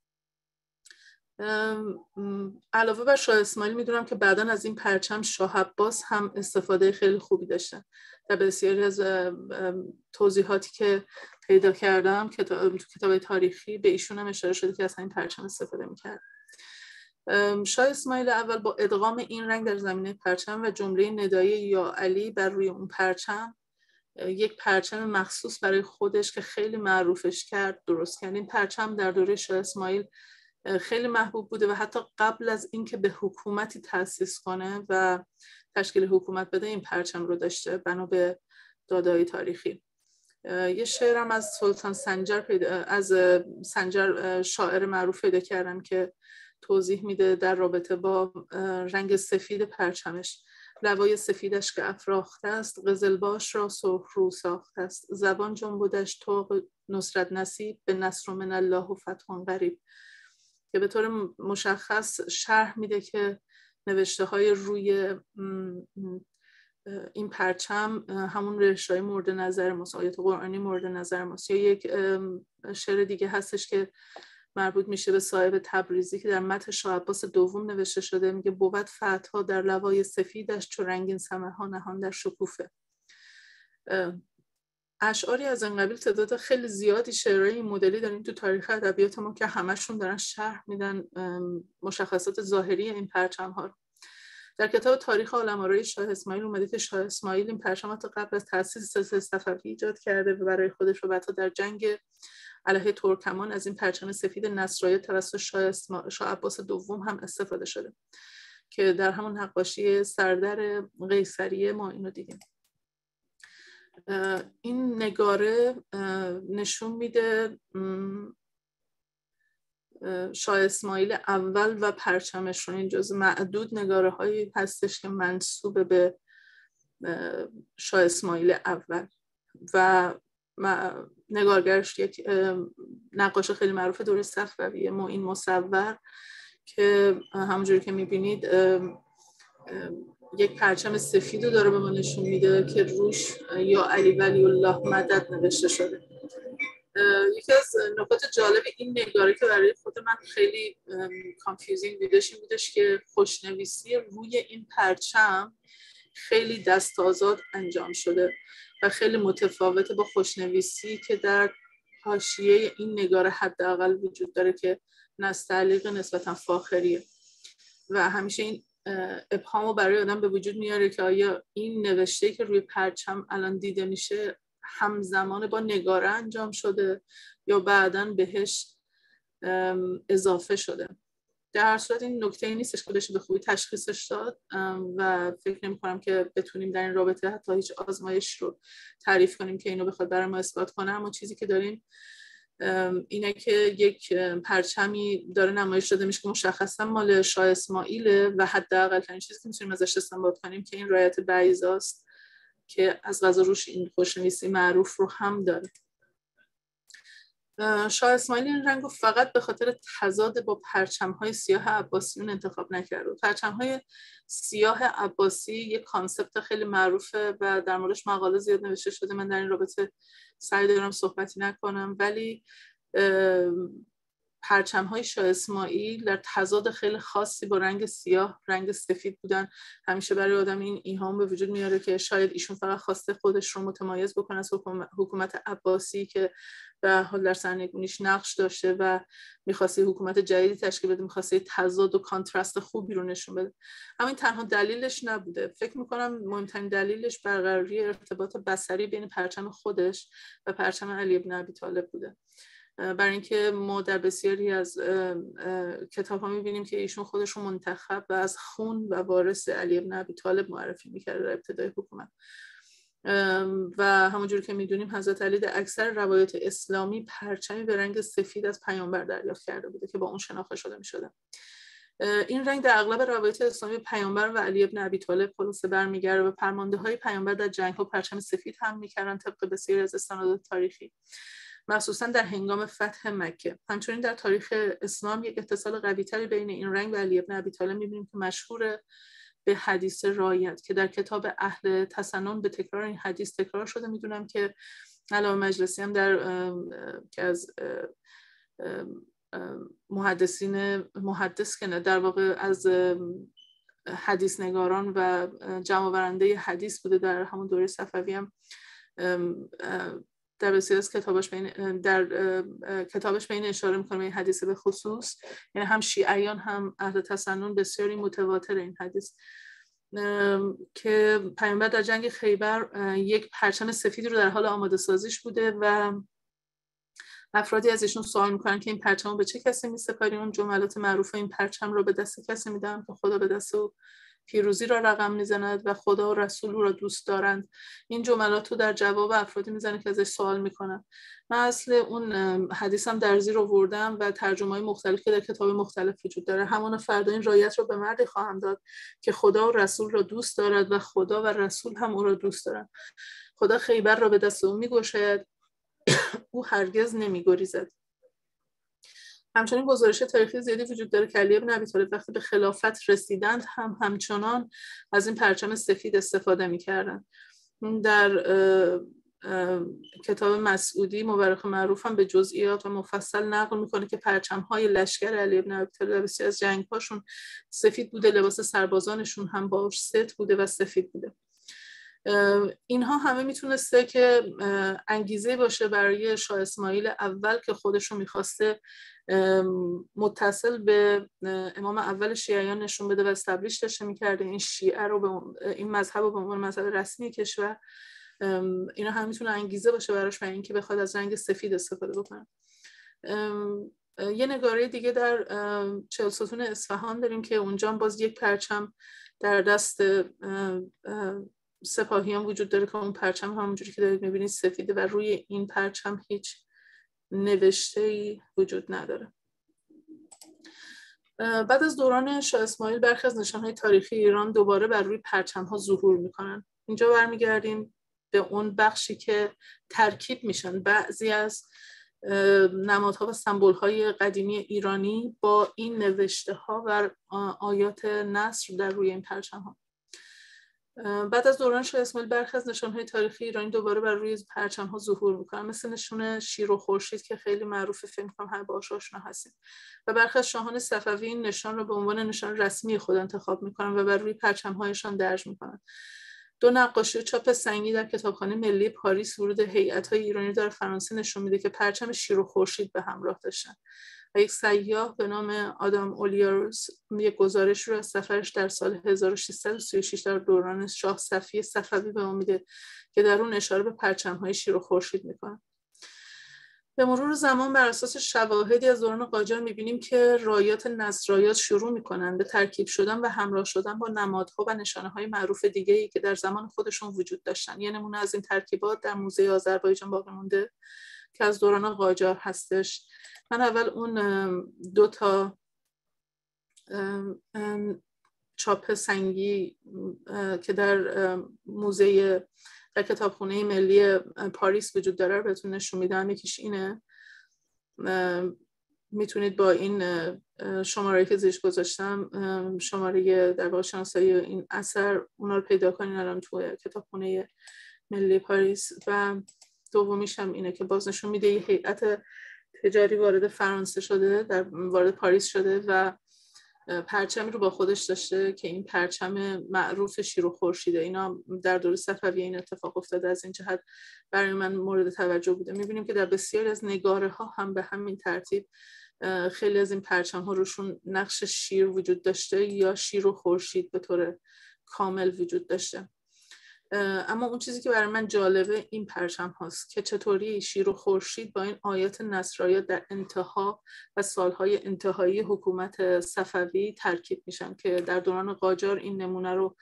علاوه بر شاه اسماعیل میدونم که بعداً از این پرچم شاه عباس هم استفاده خیلی خوبی داشتن. در بسیاری از توضیحاتی که پیدا کردم کتاب تاریخی به ایشون هم اشاره شده که از این پرچم استفاده میکرد. شاه اسماعیل اول با ادغام این رنگ در زمینه پرچم و جمله ندایی یا علی بر روی اون پرچم یک پرچم مخصوص برای خودش که خیلی معروفش کرد درست کرد. این پرچم در دوره شاه اسماعیل خیلی محبوب بوده و حتی قبل از اینکه به حکومتی تأسیس کنه و تشکیل حکومت بده این پرچم رو داشته بنا به داده‌های تاریخی. یه شعرم از سلطان سنجر شاعر معروف پیدا کردم که توضیح میده در رابطه با رنگ سفید پرچمش. لوای سفیدش که افراخته است، قزلباش را سرخ رو ساخته است. زبان جنبودش طوق نصرت نصیب، به نصر من الله و فتح قریب، که به طور مشخص شرح میده که نوشته های روی این پرچم همون رشته‌های مورد نظر ماست، آیات قرآنی مورد نظر ماست. یا یک شعر دیگه هستش که مربوط میشه به صاحب تبریزی که در متن شاه عباس دوم نوشته شده، میگه بود فتح‌ها در لوای سفیدش چو رنگین سمرها نهان در شکوفه. اشعاری از این قبیل تعداد خیلی زیادی شعرهای این مدلی داریم تو تاریخ ادبیات ما که همشون دارن شرح میدن مشخصات ظاهری این پرچم‌ها. در کتاب تاریخ عالم‌آرای شاه اسماعیل اومده که شاه اسماعیل این پرچم تا قبل از تأسیس سلسله صفوی ایجاد کرده و برای خودش و بعد در جنگ علیه ترکمان از این پرچم سفید نصرآیات توسط شاه عباس دوم هم استفاده شده که در همون نقاشی سردر قیصریه ما اینو دیدیم. این نگاره نشون میده شاه اسماعیل اول و پرچمشون. این جز معدود نگاره هایی هستش که منسوب به شاه اسماعیل اول و نگارگرش یک نقاش خیلی معروف دوره صفویه، معین مصور، که همونجوری که میبینید یک پرچم سفید رو داره به ما نشون میده که روش یا علی ولی الله مدد نوشته شده. یکی از نکات جالب این نگاره که برای خود من خیلی کانفیوزینگ بودش این بودش که خوشنویسی روی این پرچم خیلی دست آزاد انجام شده و خیلی متفاوته با خوشنویسی که در حاشیه این نگاره حداقل وجود داره که نستعلیق نسبتا فاخریه و همیشه این ابهامو برای آدم به وجود میاره که آیا این نوشته که روی پرچم الان دیده میشه همزمان با نگاره انجام شده یا بعداً بهش اضافه شده. در هر صورت این نکته نیستش که بشه به خوبی تشخیصش داد و فکر نمی کنم که بتونیم در این رابطه حتی هیچ آزمایش رو تعریف کنیم که اینو بخواد برای ما اثبات کنه. اما چیزی که داریم اینه که یک پرچمی داره نمایش داده میشه که مشخصا مال شاه اسماعیله و حداقل ترین چیزی که میتونیم ازش استنباط کنیم که این رایت بعیضاست که از قضا روش این خوشنویسی معروف رو هم داره. شاه اسماعیل این رنگ رو فقط به خاطر تضاد با پرچم‌های سیاه عباسیون انتخاب نکرده. پرچم‌های سیاه عباسی یک کانسپت خیلی معروفه و در موردش مقاله زیاد نوشته شده. من در این رابطه سعی دارم صحبتی نکنم، ولی پرچم‌های شاه اسماعیل در تضاد خیلی خاصی با رنگ سیاه، رنگ سفید بودن. همیشه برای آدم این ایهام به وجود میاره که شاید ایشون فقط خواسته خودش رو متمایز بکنه از حکومت عباسی که به حال در سرنگونیش نقش داشته و می‌خواسته حکومت جدیدی تشکیل بده، می‌خواسته تضاد و کانترست خوبی رو نشون بده. همین تنها دلیلش نبوده. فکر می‌کنم مهمترین دلیلش برقراری ارتباط بصری بین پرچم خودش و پرچم علی بن ابی طالب بوده. برای اینکه ما در بسیاری از کتاب‌ها می‌بینیم که ایشون خودش رو منتخب و از خون و وارث علی بن ابی طالب معرفی می‌کرد در ابتدای حکومت. و همونجوری که می‌دونیم حضرت علی در اکثر روایات اسلامی پرچمی به رنگ سفید از پیامبر دریافت کرده بوده که با اون شناخته شده می‌شده. این رنگ در اغلب روایات اسلامی پیامبر و علی بن ابی طالب خلاصه برمیگرده و فرمانده‌های پیامبر در جنگ‌ها پرچم سفید هم می‌کردن طبق بسیاری از استنادات تاریخی، مخصوصا در هنگام فتح مکه. همچنین در تاریخ اسلام یک اتصال قوی‌تری بین این رنگ و علی بن ابی طالب می‌بینیم که مشهور به حدیث رایت که در کتاب اهل تسنن به تکرار این حدیث تکرار شده. می‌دونم که علامه مجلسی هم که از محدث که در واقع از حدیث نگاران و جمع‌آورنده حدیث بوده در همون دوره صفوی، هم در بسیاری از کتابش به این اشاره میکنه این حدیث به خصوص. یعنی هم شیعیان هم اهل تسنن بسیاری متواتر این حدیث. که پیامبر در جنگ خیبر یک پرچم سفید رو در حال آماده سازیش بوده و افرادی از ایشون سوال میکنن که این پرچم رو به چه کسی میسپاری. اون جملات معروف این پرچم رو به دست کسی میدن که خدا به دست او پیروزی را رقم میزند و خدا و رسول او را دوست دارند. این جملات رو در جواب افرادی میزنه که ازش سوال میکنن. من اصل اون حدیثم در زیر آوردم و ترجمه‌های مختلف که در کتاب مختلف وجود داره. همان فردا این رایت رو به مردی خواهم داد که خدا و رسول را دوست دارد و خدا و رسول هم او را دوست دارند. خدا خیبر را به دست او میگشاید، او هرگز نمیگریزد. همچنین گزارش تاریخی زیادی وجود داره که علی بن ابی طالب وقتی به خلافت رسیدند همچنان از این پرچم سفید استفاده می‌کردند. در کتاب مسعودی مورخ معروف هم به جزئیات و مفصل نقل میکنه که پرچم‌های لشکر علی بن ابی طالب در بسیاری از جنگ‌هاشون سفید بوده، لباس سربازانشون هم باش ست بوده و سفید بوده. اینها همه میتونسته که انگیزه باشه برای شاه اسماعیل اول که خودشون میخواسته متصل به امام اول شیعیان نشون بده و استبلیش داشته میکرده این شیعه رو این مذهب رو به عنوان مذهب رسمی کشور. اینا هم میتونه انگیزه باشه براش برای اینکه بخواد از رنگ سفید استفاده بکنه. یه نگاره دیگه در چهل ستون اصفهان داریم که اونجا باز یک پرچم در دست سپاهیان وجود داره که اون پرچم همونجوری که دارید میبینید سفیده و روی این پرچم هیچ نوشته‌ای وجود نداره. بعد از دوران شاه اسماعیل برخی از نشانهای تاریخی ایران دوباره بر روی پرچم‌ها ظهور میکنن. اینجا برمیگردیم به اون بخشی که ترکیب میشن بعضی از نمادها و سمبول‌های قدیمی ایرانی با این نوشته‌ها و آیات نصر در روی این پرچم‌ها. بعد از دوران شاه اسماعیل برخی از نشانهای تاریخی ایرانی دوباره بر روی پرچم‌ها ظهور می‌کنن، مثل نشون شیر و خورشید که خیلی معروفه، فکر می‌کنم هر باهاش آشنا هستید. و برخی از شاهان صفوی این نشان رو به عنوان نشان رسمی خود انتخاب می‌کنن و بر روی پرچم‌هایشان درج می‌کنن. دو نقاشی چاپ سنگی در کتابخانه ملی پاریس ورود هیئت‌های ایرانی در فرانسه نشون میده که پرچم شیر و خورشید به همراه داشتن. و یک سیاح به نام آدام اولیاروس یک گزارش رو از سفرش در سال 1636 در دوران شاه صفی صفوی به ما میده که در اون اشاره به پرچم‌های شیر و خورشید میکنه. به مرور زمان بر اساس شواهدی از دوران قاجار میبینیم که رایات نصرایات شروع میکنن به ترکیب شدن و همراه شدن با نمادها و نشانه‌های معروف دیگه‌ای که در زمان خودشون وجود داشتن. یه نمونه از این ترکیبات در موزه آذربایجان باقی مونده که از دوران قاجار هستش. من اول اون دو تا چاپ سنگی که در موزه در کتابخانه ملی پاریس وجود داره بهتون نشون میدم. یکیش اینه، میتونید با این شماره که زیرش گذاشتم، شماره در واقع شناسایی این اثر، اونا رو پیدا کنین الان تو کتابخانه ملی پاریس. و دومیش هم اینه که باز نشون میده یه هیئت تجاری وارد فرانسه شده، وارد پاریس شده و پرچمی رو با خودش داشته که این پرچم معروف شیر و خورشیده. اینا در دوره صفویه این اتفاق افتاده، از این جهت برای من مورد توجه بوده. میبینیم که در بسیاری از نگاره ها هم به همین ترتیب خیلی از این پرچم ها روشون نقش شیر وجود داشته یا شیر و خورشید به طور کامل وجود داشته. اما اون چیزی که برای من جالبه این پرچم هاست که چطوری شیر و خورشید با این آیات نصرایات در انتها و سالهای انتهایی حکومت صفوی ترکیب میشن که در دوران قاجار این نمونه رو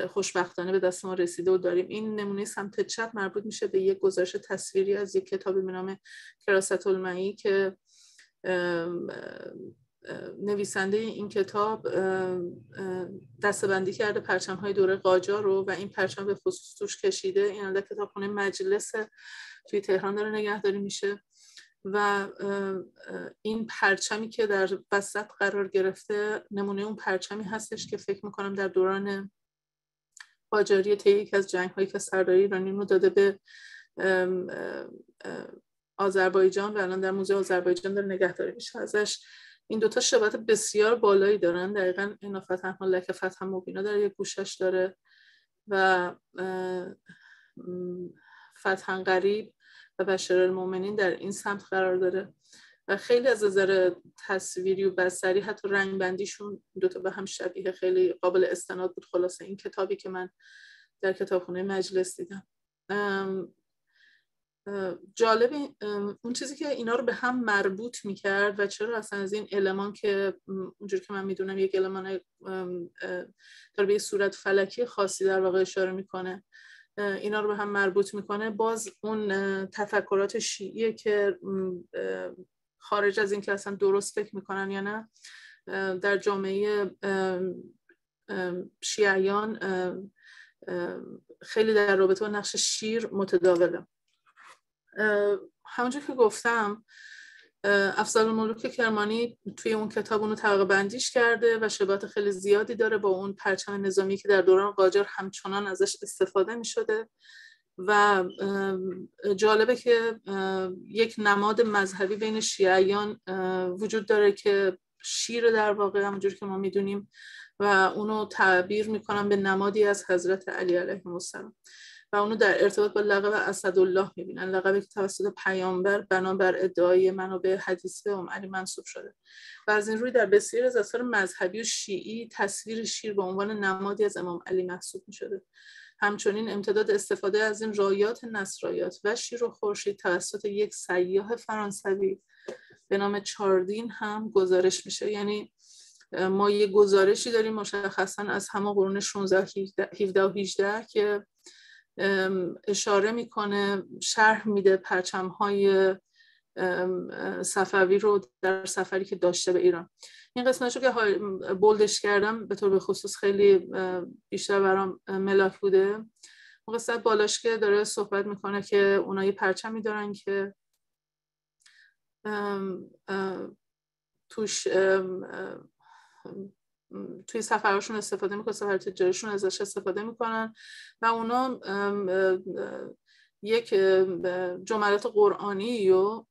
خوشبختانه به دست ما رسیده و داریم. این نمونه سمت چپ مربوط میشه به یک گزارش تصویری از یک کتابی به نام کراست المعی که نویسنده این کتاب دسته‌بندی کرده پرچم‌های دوره قاجار رو و این پرچم به خصوص توش کشیده. این در کتابخانه مجلس توی تهران داره نگهداری میشه و این پرچمی که در وسط قرار گرفته نمونه اون پرچمی هستش که فکر میکنم در دوران قاجاری طی یکی از جنگ‌هایی که سرداری ایرانی رو داده به آذربایجان و الان در موزه آذربایجان داره نگهداری میشه ازش. این دوتا شباهت بسیار بالایی دارن. دقیقاً این فتح لک فتح مبینا در یک گوشش داره و فتح قریب و بشر المؤمنین در این سمت قرار داره. و خیلی از نظر تصویری و بصری حتی رنگ بندیشون دوتا به هم شبیه، خیلی قابل استناد بود. خلاصه این کتابی که من در کتابخونه مجلس دیدم. جالب اون چیزی که اینا رو به هم مربوط میکرد و چرا اصلا از این المان که اونجوری که من میدونم یک المان داره به صورت فلکی خاصی در واقع اشاره میکنه، اینا رو به هم مربوط میکنه، باز اون تفکرات شیعیه که خارج از این که اصلا درست فکر میکنن یا نه، در جامعه شیعیان خیلی در رابطه با نقش شیر متداوله. همونجور که گفتم افضل الملوک کرمانی توی اون کتاب اونو طبقه بندیش کرده و شباهت خیلی زیادی داره با اون پرچم نظامی که در دوران قاجار همچنان ازش استفاده می شده و جالبه که یک نماد مذهبی بین شیعیان وجود داره که شیر در واقع همونجور که ما میدونیم و اونو تعبیر میکنن به نمادی از حضرت علی علیه السلام و اونو در ارتباط با لقب اسدالله میبینن، لقبی که توسط پیامبر بنابر ادعای منابع حدیث به علی منسوب شده و از این روی در بسیاری از آثار مذهبی و شیعی تصویر شیر به عنوان نمادی از امام علی محسوب میشده. همچنین امتداد استفاده از این رایات نصرایات و شیر و خورشید توسط یک سیاح فرانسوی به نام چاردین هم گزارش میشه. یعنی ما یه گزارشی داریم مشخصا از همه قرون 16 17 و 18 که اشاره میکنه، شرح میده پرچم‌های صفوی رو در سفری که داشته به ایران. این قسمتشو که بولدش کردم به طور خصوص خیلی بیشتر برام ملاک بوده. اون قسمت بالاش که داره صحبت میکنه که اونا یه پرچمی دارن که توش توی سفرشون استفاده میکنن، سفر تجاریشون ازش استفاده میکنن و اونا یک جملات قرآنی رو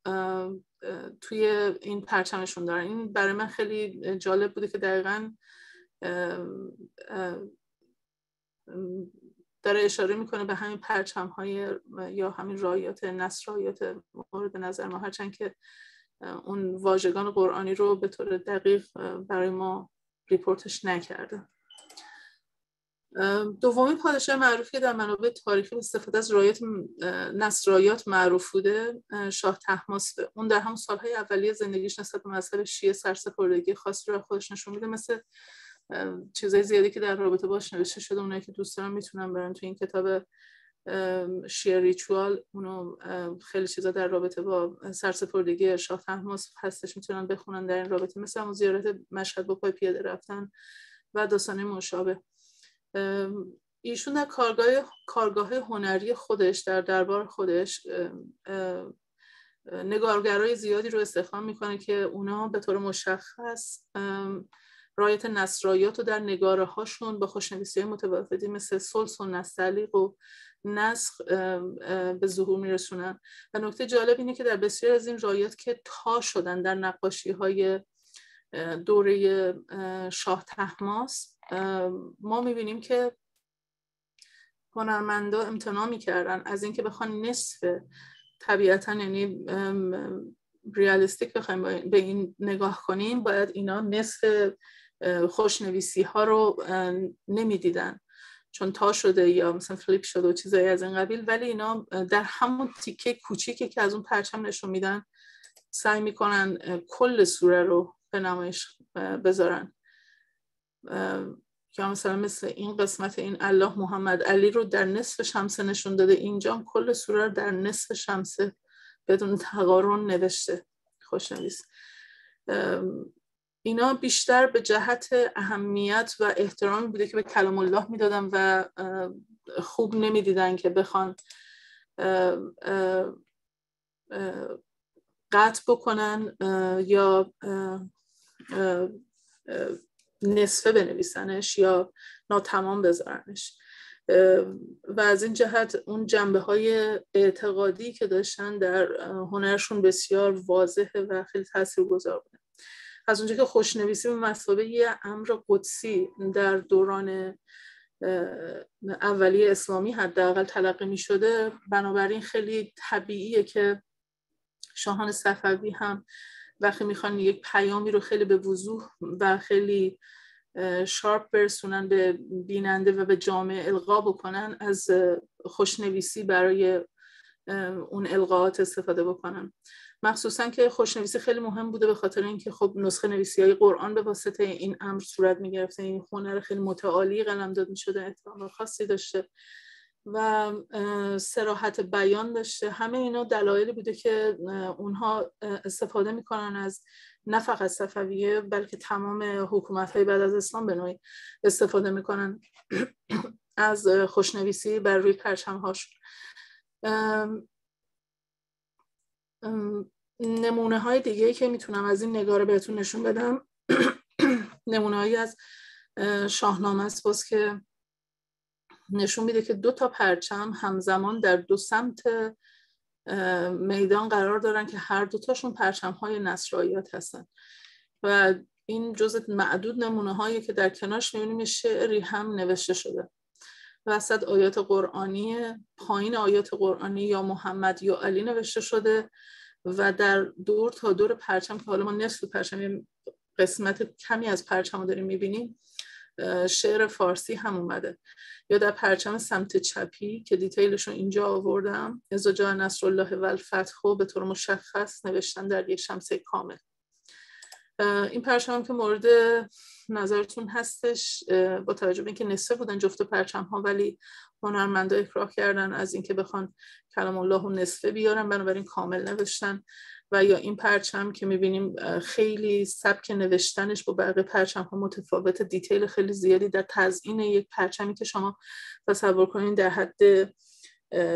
توی این پرچمشون دارن. این برای من خیلی جالب بوده که دقیقاً داره اشاره میکنه به همین پرچم‌های یا همین رایات نصرایات مورد نظر ما، هرچند که اون واژگان قرآنی رو به طور دقیق برای ما ریپورتش نکرده. دومین پادشاه معروفی که در منابع تاریخی استفاده از رایات نصرایات معروف بوده شاه طهماسبه. اون در همون سالهای اولیه زندگیش نسبت به مذهب شیعه سرسپردگی خاصی رو خودش نشون میده، مثل چیزای زیادی که در رابطه باش نوشته شده. اونایی که دوست دارن میتونن برن تو این کتاب شیعه ریچوال، اونو خیلی چیزا در رابطه با سرسپردگی شاه طهماسب هستش، میتونن بخونن در این رابطه، مثل همون زیارت مشهد با پای پیاده رفتن و داستان مشابه. ایشون در کارگاه هنری خودش در دربار خودش نگارگرای زیادی رو استخدام میکنه که اونا به طور مشخص رایت نصرایات رو در نگاره هاشون با خوشنویسی متفاوتی مثل سلس و نستعلیق و نسخ به ظهور میرسونن. و نکته جالب اینه که در بسیار از این رایات که تا شدن در نقاشی های دوره شاه طهماسب، ما میبینیم که هنرمندا امتناع میکردن از اینکه بخوان نصف طبیعتا، یعنی ریالیستیک بخوایم به این نگاه کنیم، باید اینا نصف خوشنویسی ها رو نمیدیدن چون تا شده یا مثلا فلیپ شده و چیزایی از این قبیل، ولی اینا در همون تیکه کوچیکی که از اون پرچم نشون میدن سعی میکنن کل سوره رو به نمایش بذارن. یا مثلا مثل این قسمت این الله محمد علی رو در نصف شمسه نشون داده، اینجا کل سوره رو در نصف شمسه بدون تقارن نوشته خوشنویس. اینا بیشتر به جهت اهمیت و احترامی بوده که به کلام الله میدادن و خوب نمیدیدن که بخوان قطع بکنن یا نصفه بنویسنش یا ناتمام بذارنش. و از این جهت اون جنبه های اعتقادی که داشتن در هنرشون بسیار واضحه و خیلی تاثیرگذار بوده. از اونجا که خوشنویسی به مثابه یه امر قدسی در دوران اولیه اسلامی حداقل تلقی می شده، بنابراین خیلی طبیعیه که شاهان صفوی هم وقتی میخوان یک پیامی رو خیلی به وضوح و خیلی شارپ برسونن به بیننده و به جامعه القا بکنن، از خوشنویسی برای اون القاءات استفاده بکنن. مخصوصا که خوشنویسی خیلی مهم بوده به خاطر اینکه خب نسخه نویسی های قرآن به واسطه این امر صورت میگرفته، این هنر خیلی متعالی قلمداد میشده، احترام خاصی داشته و صراحت بیان داشته. همه اینا دلایلی بوده که اونها استفاده میکنن از نه فقط صفویه بلکه تمام حکومت‌های بعد از اسلام به نوعی استفاده میکنن از خوشنویسی بر روی پرچم‌هاش. نمونه های دیگه که میتونم از این نگاره بهتون نشون بدم نمونه هایی از شاهنامه است باز که نشون میده که 2 تا پرچم همزمان در 2 سمت میدان قرار دارن که هر 2 تاشون پرچم های نصراییات هستن و این جزء معدود نمونه هایی که در کنارش میبینیم شعری هم نوشته شده. وسط آیات قرآنی، پایین آیات قرآنی یا محمد یا علی نوشته شده و در دور تا دور پرچم که حالا ما نصف پرچم، قسمت کمی از پرچم رو داریم میبینیم، شعر فارسی هم اومده. یا در پرچم سمت چپی که دیتیلشون اینجا آوردم، اذا جاء نصر الله و الفتح به طور مشخص نوشتن در یک شمسه کامل. این پرچم که مورد نظرتون هستش، با توجه به اینکه نصفه بودن جفت پرچم ها ولی هنرمندا اکراه کردن از اینکه بخوان کلام الله و نصفه بیارن، بنابراین کامل نوشتن. و یا این پرچم که میبینیم خیلی سبک نوشتنش با بقیه پرچم ها متفاوت، دیتیل خیلی زیادی در تزیین یک پرچمی که شما تصور کنین در حد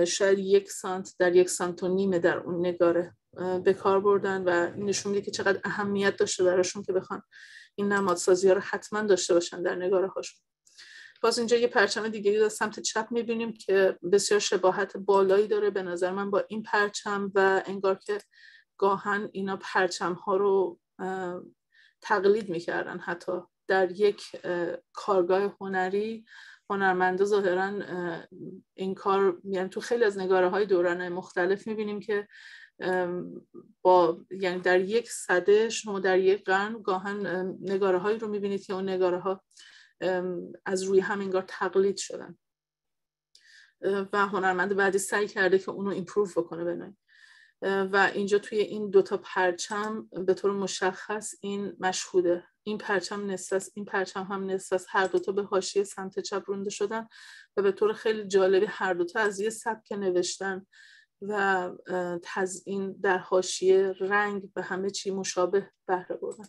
شاید 1 سانت در 1.5 سانت در اون نگاره به کار بردن و نشون میده که چقدر اهمیت داشته براشون که بخوان این نمادسازی ها رو حتما داشته باشن در نگاره هاشون. باز اینجا یه پرچم دیگه در سمت چپ میبینیم که بسیار شباهت بالایی داره به نظر من با این پرچم و انگار که گاهن اینا پرچم ها رو تقلید میکردن. حتی در یک کارگاه هنری هنرمندا ظاهرا این کار، یعنی تو خیلی از نگاره های دوران مختلف میبینیم که یعنی در یک سده شما در یک قرن گاهن نگاره هایی رو میبینید که اون نگاره ها از روی هم انگار تقلید شدن و هنرمند بعدی سعی کرده که اونو ایمپروو بکنه بنوعی. و اینجا توی این 2 تا پرچم به طور مشخص این مشهوده، این پرچم نصف است، این پرچم هم نصف است، هر 2 تا به حاشیه سمت چپ رونده شدن و به طور خیلی جالبی هر 2 تا از یه سبک نوشتن و تزیین در حاشیه، رنگ و همه چی مشابه بهره بردن.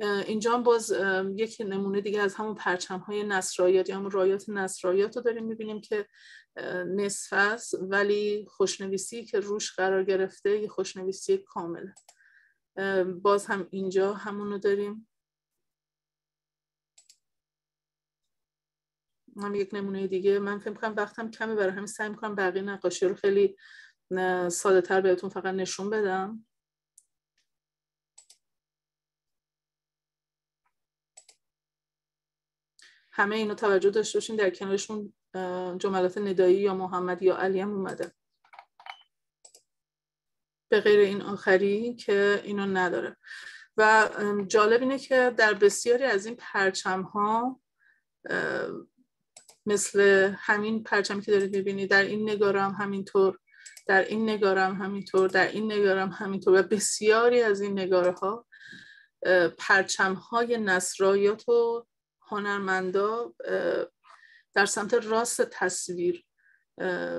اینجا هم باز یک نمونه دیگه از همون پرچم های نصراییات یا همون رایات نصراییات رو داریم میبینیم که نصف است ولی خوشنویسی که روش قرار گرفته یه خوشنویسی کامله. باز هم اینجا همونو داریم. هم یک نمونه دیگه. من فکر کنم وقتم کمی برای همین سعی میکنم بقیه نقاشی رو خیلی ساده تر بهتون فقط نشون بدم. همه اینو توجه داشته باشین در کنارشون جملات ندایی یا محمد یا علی هم اومده، به غیر این آخری که اینو نداره. و جالب اینه که در بسیاری از این پرچم ها مثل همین پرچمی که دارید میبینید در این نگاره هم همینطور، در این نگاره هم همینطور، در این نگاره هم همینطور و بسیاری از این نگاره ها پرچم های نصراییات و هنرمندا در سمت راست تصویر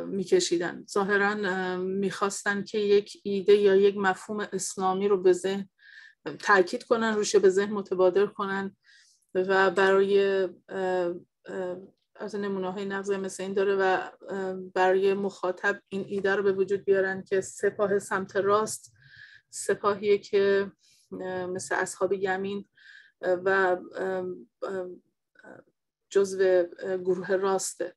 میکشیدن. ظاهرا میخواستن که یک ایده یا یک مفهوم اسلامی رو به ذهن تاکید کنن، روش به ذهن متبادر کنن و برای از نمونه های نقضی مثل این داره و برای مخاطب این ایده رو به وجود بیارن که سپاه سمت راست سپاهیه که مثل اصحاب یمین و جزو گروه راسته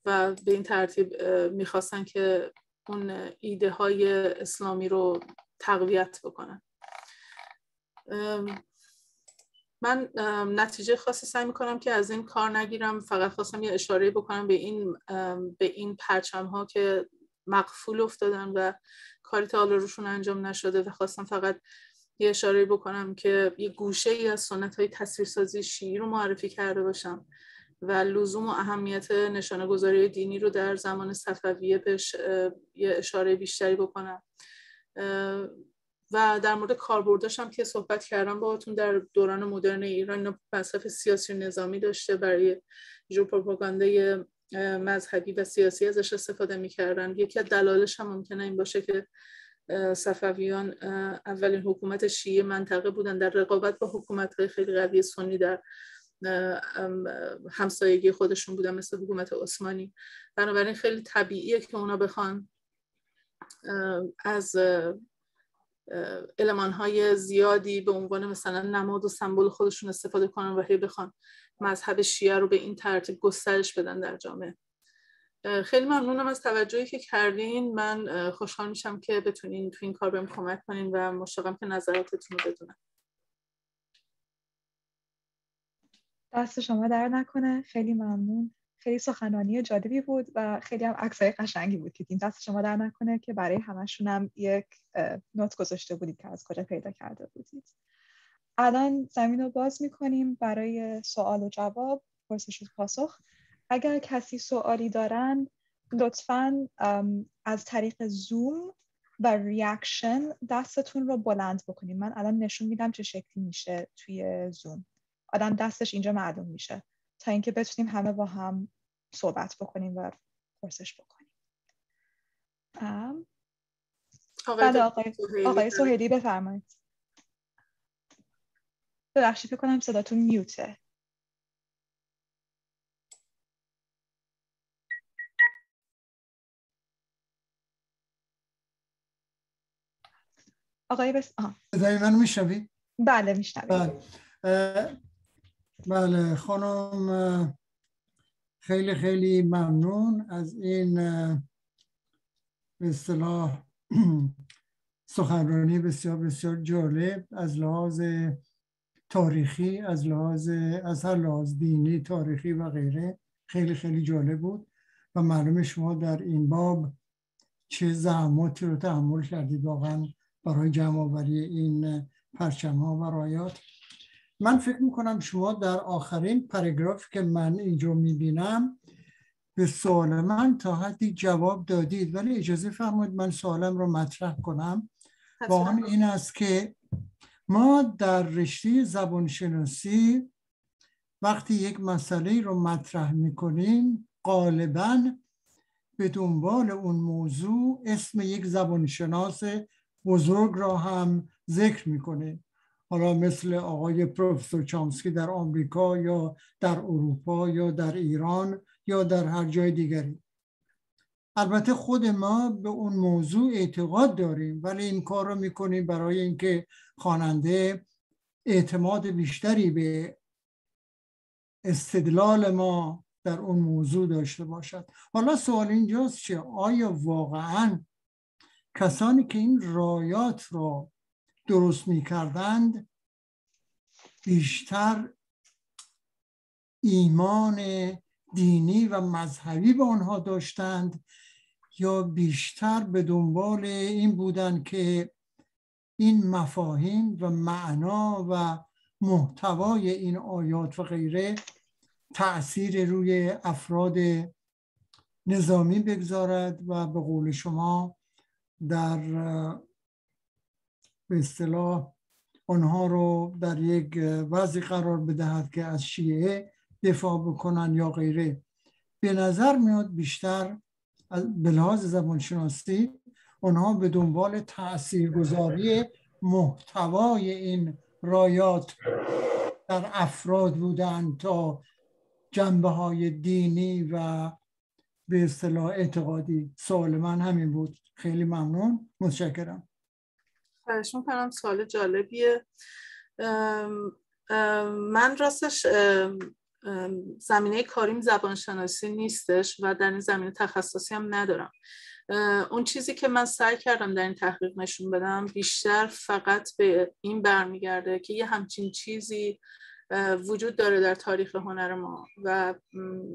و به این ترتیب میخواستن که اون ایده های اسلامی رو تقویت بکنن. من نتیجه خاصی سعی میکنم که از این کار نگیرم، فقط خواستم یه اشاره بکنم به این پرچم ها که مقفول افتادن و کاری تا حالا روشون انجام نشده و خواستم فقط یه اشاره بکنم که یه گوشه ای از سنت‌های تصویرسازی شیعی رو معرفی کرده باشم و لزوم و اهمیت نشانه گذاری دینی رو در زمان صفویه بهش یه اشاره بیشتری بکنم و در مورد کاربردش هم که صحبت کردم باهاتون. در دوران مدرن ایران مصرف سیاسی و نظامی داشته، برای جو پروپاگاندای مذهبی و سیاسی ازش استفاده می‌کردن. یکی از دلایلش هم ممکنه این باشه که صفویان اولین حکومت شیعه منطقه بودن در رقابت با حکومت‌های خیلی قوی سنی در همسایگی خودشون بودن مثل حکومت عثمانی. بنابراین خیلی طبیعیه که اونا بخوان از المان‌های زیادی به عنوان مثلا نماد و سمبل خودشون استفاده کنن و هی بخوان مذهب شیعه رو به این ترتیب گسترش بدن در جامعه. خیلی ممنونم از توجهی که کردین. من خوشحال میشم که بتونین تو این کار بهم کمک کنین و مشتاقم که نظراتتون رو بدونم. دست شما در نکنه، خیلی ممنون. خیلی سخنرانی جالبی بود و خیلی هم عکسای قشنگی بود که دست شما در نکنه که برای همشون هم یک نوت گذاشته بودید که از کجا پیدا کرده بودید. الان زمین رو باز میکنیم برای سوال و جواب، پرسش و پاسخ. اگر کسی سوالی دارن لطفاً از طریق زوم و ریاکشن دستتون رو بلند بکنید. من الان نشون میدم چه شکلی میشه توی زوم. آدم دستش اینجا معلوم میشه تا اینکه بتونیم همه با هم صحبت بکنیم و پرسش بکنیم. بله آقای سهیلی بفرمایید. ببخشید فکر کنم صداتون میوته. آقای صدای من میشنوی؟ بله میشنوید. بله خانم، خیلی خیلی ممنون از این به اصطلاح سخنرانی بسیار بسیار جالب از لحاظ تاریخی، از هر لحاظ دینی، تاریخی و غیره. خیلی خیلی جالب بود و معلومه شما در این باب چه زحماتی رو تحمل کردید واقعا برای جمع آوری این پرچم ها و رایات. من فکر میکنم شما در آخرین پاراگراف که من اینجا میبینم به سوال من تا حدی جواب دادید، ولی اجازه فرمایید من سوالم رو مطرح کنم. واقعا این است که ما در رشته زبانشناسی وقتی یک مسئله رو مطرح میکنیم غالباً به دنبال اون موضوع اسم یک زبانشناس بزرگ را هم ذکر میکنیم، حالا مثل آقای پروفسور چامسکی در آمریکا یا در اروپا یا در ایران یا در هر جای دیگری. البته خود ما به اون موضوع اعتقاد داریم، ولی این کار رو میکنیم برای اینکه خواننده اعتماد بیشتری به استدلال ما در اون موضوع داشته باشد. حالا سوال اینجاست که آیا واقعاً کسانی که این رایات را درست می‌کردند بیشتر ایمان دینی و مذهبی به آنها داشتند یا بیشتر به دنبال این بودند که این مفاهیم و معنا و محتوای این آیات و غیره تأثیر روی افراد نظامی بگذارد و به قول شما در به اصطلاح آنها رو در یک وضعی قرار بدهد که از شیعه دفاع بکنن یا غیره. به نظر میاد بیشتر به لحاظ زبانشناسی آنها به دنبال تاثیرگذاری محتوای این رایات در افراد بودند تا جنبه‌های دینی و به اصطلاح اعتقادی. سوال من همین بود. خیلی ممنون، متشکرم. خواهش می‌کنم، سوال جالبیه. من راستش زمینه کاریم زبانشناسی نیستش و در این زمینه تخصصی هم ندارم. اون چیزی که من سعی کردم در این تحقیق نشون بدم بیشتر فقط به این برمیگرده که یه همچین چیزی وجود داره در تاریخ هنر ما و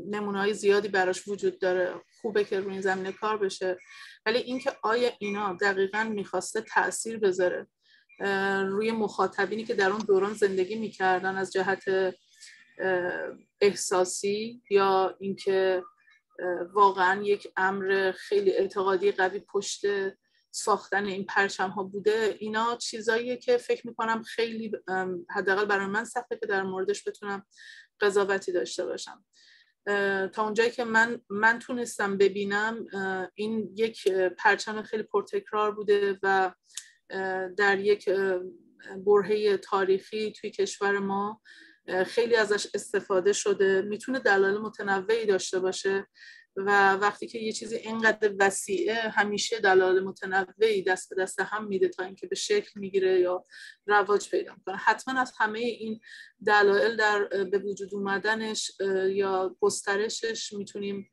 نمونه‌های زیادی براش وجود داره. خوبه که روی این زمینه کار بشه، ولی اینکه آیا اینا دقیقاً میخواسته تأثیر بذاره روی مخاطبینی که در اون دوران زندگی میکردن از جهت احساسی یا اینکه واقعا یک امر خیلی اعتقادی قوی پشت ساختن این پرچم ها بوده. اینا چیزاییه که فکر میکنم خیلی حداقل برای من سخته که در موردش بتونم قضاوتی داشته باشم. تا اونجایی که من تونستم ببینم این یک پرچم خیلی پرتکرار بوده و در یک برهه تاریخی توی کشور ما خیلی ازش استفاده شده. میتونه دلایل متنوعی داشته باشه و وقتی که یه چیزی اینقدر وسیعه همیشه دلایل متنوعی دست به دست هم میده تا اینکه به شکل میگیره یا رواج پیدا میکنه. حتما از همه این دلایل در به وجود اومدنش یا گسترشش میتونیم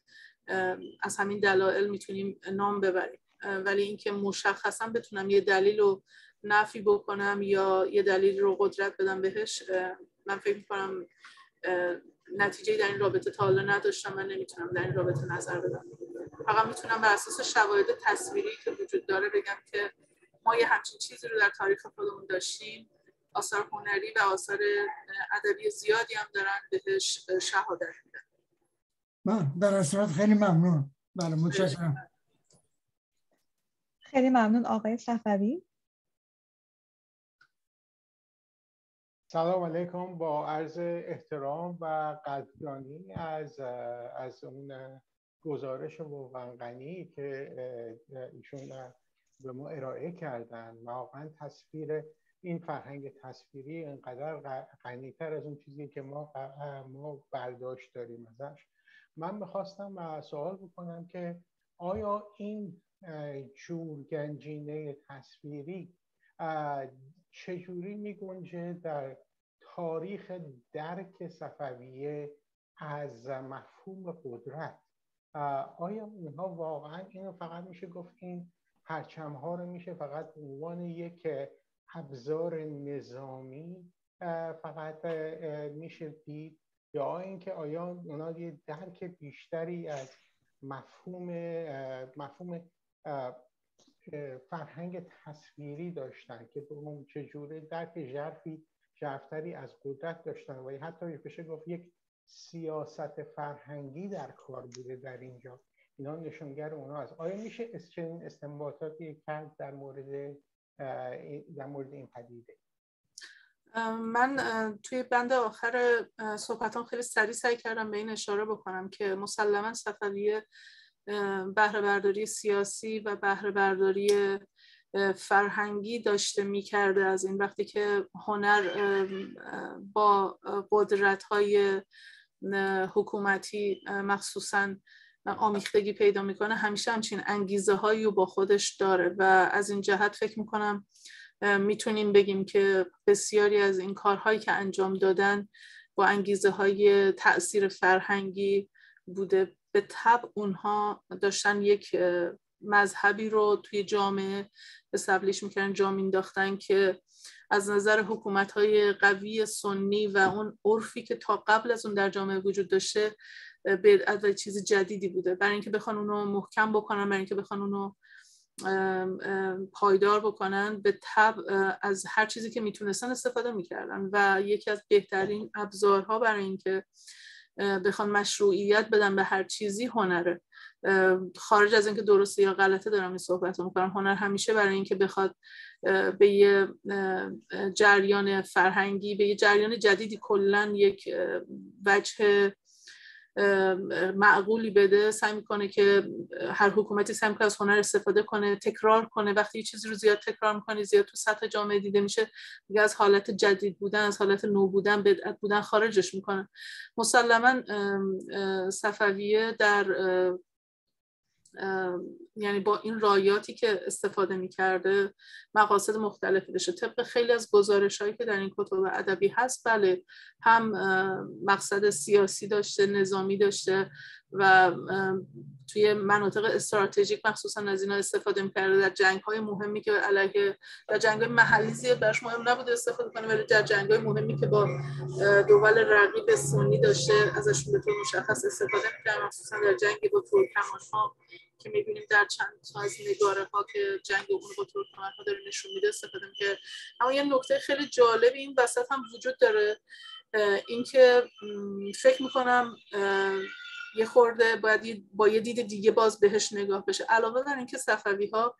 از همین دلایل میتونیم نام ببریم، ولی اینکه مشخصا بتونم یه دلیل رو نفی بکنم یا یه دلیل رو قدرت بدم بهش، من فکر میکنم نتیجه در این رابطه تا حالا نداشتم. من نمیتونم در این رابطه نظر بدم. فقط میتونم بر اساس شواهد تصویری که وجود داره بگم که ما یه همچین چیزی رو در تاریخ خودمون داشتیم. آثار هنری و آثار ادبی زیادی هم دارن بهش شهادت میدن. در اصل خیلی ممنون. بله متشکرم. خیلی ممنون آقای صفوی. سلام علیکم. با عرض احترام و قدردانی از اون گزارش واقعا غنی که ایشون به ما ارائه کردن. واقعا تصویر این فرهنگ تصویری اینقدر غنی‌تر از اون چیزی که ما برداشت داریم ازش. من میخواستم سوال بکنم که آیا این جورگنجینه تصویری چجوری میگنجه در تاریخ درک صفویه از مفهوم قدرت؟ آیا اونها واقعا اینو فقط میشه گفت این پرچم ها رو میشه فقط به عنوان یک ابزار نظامی فقط میشه دید، یا اینکه آیا اونها یه درک بیشتری از مفهوم فرهنگ تصویری داشتن که به اون چجوره درک ژرفتری از قدرت داشتن و حتی بشه گفت یک سیاست فرهنگی در کار بوده در اینجا؟ اینا نشانگر اونا هست. آیا میشه چنین استنباطاتی کرد در مورد این پدیده؟ من توی بند آخر صحبتام خیلی سعی کردم به این اشاره بکنم که مسلماً صفویه بهره برداری سیاسی و بهره برداری فرهنگی داشته می‌کرده از این. وقتی که هنر با قدرت‌های حکومتی مخصوصاً آمیختگی پیدا میکنه، همیشه همچین انگیزه هایی رو با خودش داره و از این جهت فکر میکنم میتونیم بگیم که بسیاری از این کارهایی که انجام دادن با انگیزه های تأثیر فرهنگی بوده. به طبع اونها داشتن یک مذهبی رو توی جامعه استبلیش میکردن، جا مینداختن که از نظر حکومت‌های قوی سنی و اون عرفی که تا قبل از اون در جامعه وجود داشته بدعت و چیز جدیدی بوده. برای اینکه بخوان اونو محکم بکنن، برای اینکه بخوان اونو پایدار بکنن، به طبع از هر چیزی که میتونستن استفاده میکردن و یکی از بهترین ابزارها برای اینکه بخوان مشروعیت بدن به هر چیزی هنره. خارج از اینکه درسته یا غلطه دارم این صحبت رو میکنم، هنر همیشه برای اینکه بخواد به یه جریان فرهنگی، به یه جریان جدیدی کلن یک وجه معقولی بده، سعی میکنه که هر حکومتی سعی میکنه از هنر استفاده کنه، تکرار کنه. وقتی یه چیزی رو زیاد تکرار میکنه، زیاد تو سطح جامعه دیده میشه، دیگه از حالت جدید بودن، از حالت نو بودن، بدعت بودن خارجش میکنه. مسلماً صفویه در یعنی با این رایاتی که استفاده میکرده مقاصد مختلفی داشته. طبق خیلی از گزارش‌هایی که در این کتب ادبی هست، بله، هم مقصد سیاسی داشته، نظامی داشته و توی مناطق استراتژیک مخصوصا از اینا استفاده میکرده. در جنگ‌های مهمی که علیه، در جنگ‌های محلی زیاد براش مهم نبوده استفاده کنه، ولی در جنگ‌های مهمی که با دول رقیب سنی داشته ازشون به طور مشخص استفاده میکرد، مخصوصا در جنگ با ترکمن‌ها که می‌بینیم در چند تا از نگاره‌ها که جنگ اون با ترکمن‌ها داره نشون میده استفاده می‌کنه. اما یه نکته خیلی جالب این وسط هم وجود داره، اینکه فکر می‌کنم یه خورده باید با یه دید دیگه باز بهش نگاه بشه. علاوه بر اینکه صفوی‌ها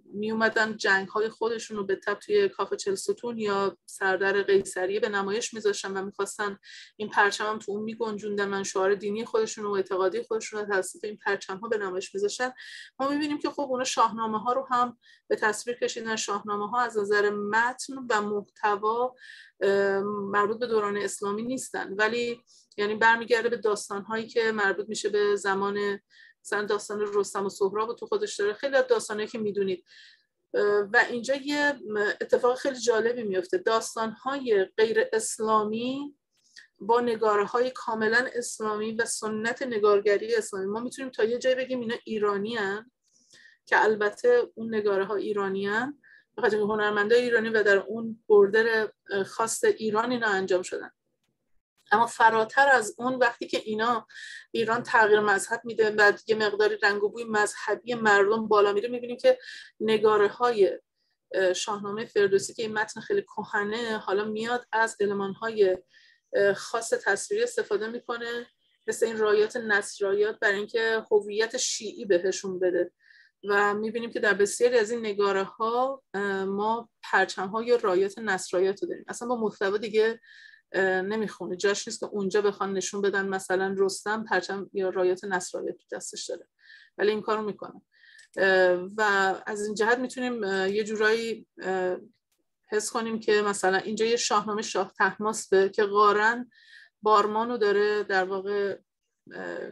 می اومدن جنگ‌های خودشون رو به تبع توی کاخ چهلستون یا سردر قیصریه به نمایش میذاشتن و میخواستن این پرچم هم تو اون میگنجوندن، من شعار دینی خودشون و اعتقادی خودشون رو توسط این پرچم ها به نمایش میذاشتن. ما میبینیم که خب اونا شاهنامه ها رو هم به تصویر کشیدن. شاهنامه ها از نظر متن و محتوا مربوط به دوران اسلامی نیستن، ولی یعنی برمیگرده به داستان هایی که مربوط میشه به زمان مثلا داستان رستم و سهراب تو خودش داره، خیلی از داستانایی که میدونید. و اینجا یه اتفاق خیلی جالبی میفته، داستانهای غیر اسلامی با نگاره‌های کاملا اسلامی و سنت نگارگری اسلامی. ما میتونیم تا یه جایی بگیم اینا ایرانی هن، که البته اون نگاره‌ها ایرانی هن، بخاطر اینکه هنرمندای ایرانی و در اون بردر خاص ایران اینا انجام شدن. اما فراتر از اون، وقتی که ایران تغییر مذهب میده و یه مقداری رنگ و بوی مذهبی مردم بالا میره، میبینیم که نگاره‌های شاهنامه فردوسی که این متن خیلی کهنه حالا میاد از المان‌های خاص تصویری استفاده میکنه، مثل این رایات نصرایات، برای اینکه هویت شیعی بهشون بده. و میبینیم که در بسیاری از این نگاره‌ها ما پرچم‌ها یا رایات نصرایات رو داریم. اصلا با محتوا دیگه نمیخونه، جاش نیست که اونجا بخوان نشون بدن مثلا رستم پرچم یا رایات نصرایات تو دستش داره، ولی این کارو میکنه. و از این جهت میتونیم یه جورایی حس کنیم که مثلا اینجا یه شاهنامه شاه طهماسبه که قارن بارمانو داره در واقع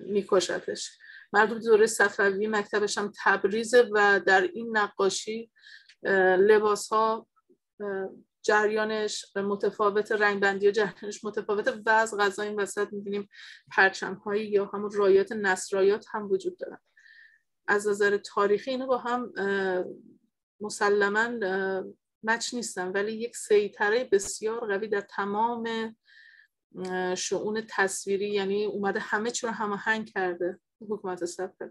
میکشتش. مربوط به دوره صفوی، مکتبش هم تبریزه و در این نقاشی لباس ها جریانش متفاوت، رنگ بندی و جریانش متفاوته و از غذا این وسط می‌بینیم پرچم‌هایی یا همون رایات نصرایات هم وجود دارن. از نظر تاریخی اینا با هم مسلماً مچ نیستن، ولی یک سیطره بسیار قوی در تمام شؤون تصویری، یعنی اومده همه چی رو هماهنگ کرده. حکومت صفوی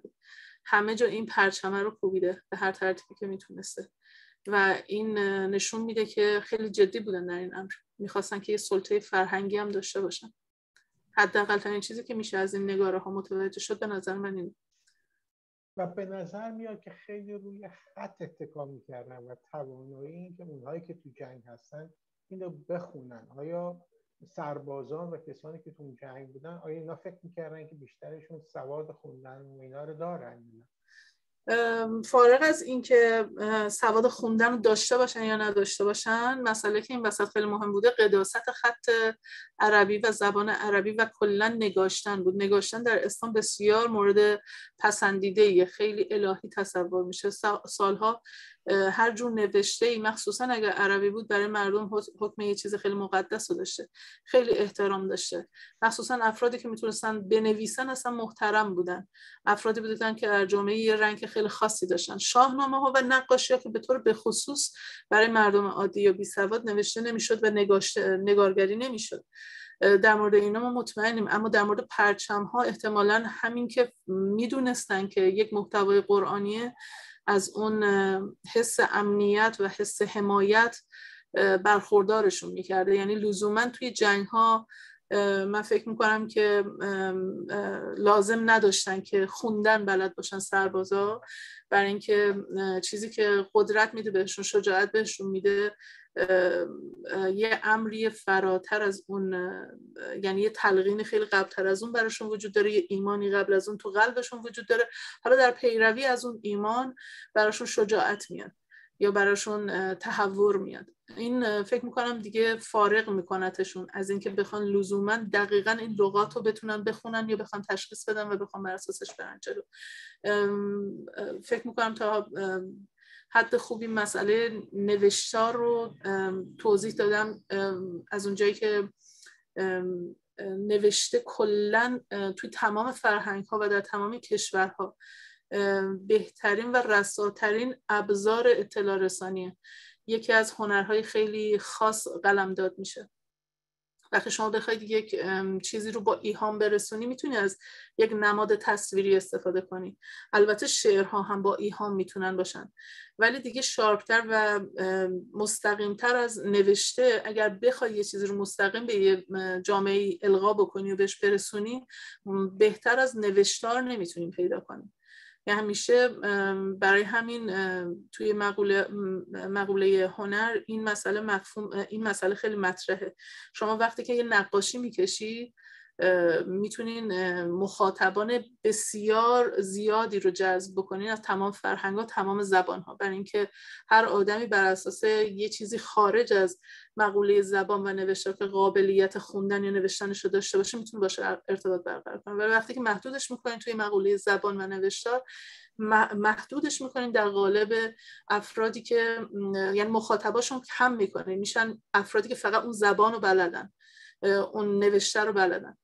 همه جا این پرچمه رو کوبیده به هر ترتیبی که میتونسته و این نشون میده که خیلی جدی بودن در این امر، میخواستن که یه سلطه فرهنگی هم داشته باشن. حداقل ترین چیزی که میشه از این نگاره ها متوجه شد به نظر من اینه. و به نظر میاد که خیلی روی خط اتکا میکردن و توانایی این که اونهایی که تو جنگ هستن اینو بخونن. آیا سربازان و کسانی که تو جنگ بودن آیا اینا فکر میکردن که بیشترشون سواد خوندن و اینا رو دارن؟ فارغ از اینکه سواد خوندن رو داشته باشن یا نداشته باشن، مسئله که این وسط خیلی مهم بوده قداست خط عربی و زبان عربی و کلا نگاشتن بود. نگاشتن در اسلام بسیار مورد پسندیده، خیلی الهی تصور میشه. سالها هر جور نوشته، مخصوصا اگر عربی بود، برای مردم حکم یه چیز خیلی مقدس داشته، خیلی احترام داشته. مخصوصا افرادی که میتونستن بنویسن اصلا محترم بودن، افرادی بودن که در جامعه یه رنگ خیلی خاصی داشتن. شاهنامه ها و نقاشی ها که به طور بخصوص برای مردم عادی یا بی سواد نوشته نمیشد و نگارگری نمیشد. در مورد اینا ما مطمئنیم، اما در مورد پرچم ها احتمالاً همین که میدونستن که یک محتوای قرآنیه، از اون حس امنیت و حس حمایت برخوردارشون میکرده. یعنی لزوما توی جنگ ها من فکر میکنم که لازم نداشتن که خوندن بلد باشن سربازا، برای اینکه چیزی که قدرت میده بهشون، شجاعت بهشون میده، یه امری فراتر از اون، یعنی یه تلقین خیلی قبلتر از اون براشون وجود داره، یه ایمانی قبل از اون تو قلبشون وجود داره. حالا در پیروی از اون ایمان براشون شجاعت میاد یا براشون تحور میاد. این فکر میکنم دیگه فارغ میکنتشون از اینکه بخوان لزوما دقیقاً این لغات رو بتونن بخونن یا بخوان تشخیص بدن و بخوان بر اساسش برن جلو. فکر میکنم تا حد خوبی مسئله نوشتار رو توضیح دادم، از اونجایی که نوشته کلاً توی تمام فرهنگ ها و در تمام کشورها بهترین و رساترین ابزار اطلاع رسانیه. یکی از هنرهای خیلی خاص قلمداد میشه وقتی شما بخواید یک چیزی رو با ایهام برسونی میتونی از یک نماد تصویری استفاده کنی. البته شعرها هم با ایهام میتونن باشن، ولی دیگه شارپتر و مستقیمتر از نوشته اگر بخوای یه چیزی رو مستقیم به یه جامعه القا بکنی و بهش برسونی، بهتر از نوشتار نمیتونیم پیدا کنیم. یعنی همیشه برای همین توی مقوله هنر این مسئله مفهوم، این مسئله خیلی مطرحه. شما وقتی که یه نقاشی میکشی میتونین مخاطبان بسیار زیادی رو جذب بکنین از تمام فرهنگ‌ها، تمام زبان‌ها، برای اینکه هر آدمی بر اساس یه چیزی خارج از مقوله زبان و نوشتار که قابلیت خوندن یا نوشتنش رو داشته باشه میتونه باشه ارتباط برقرار کنه. ولی وقتی که محدودش میکنین توی مقوله زبان و نوشتار، محدودش میکنین در قالب افرادی که یعنی مخاطباشون کم میکنین، میشن افرادی که فقط اون زبان رو بلدن، اون نوشته رو بلدن.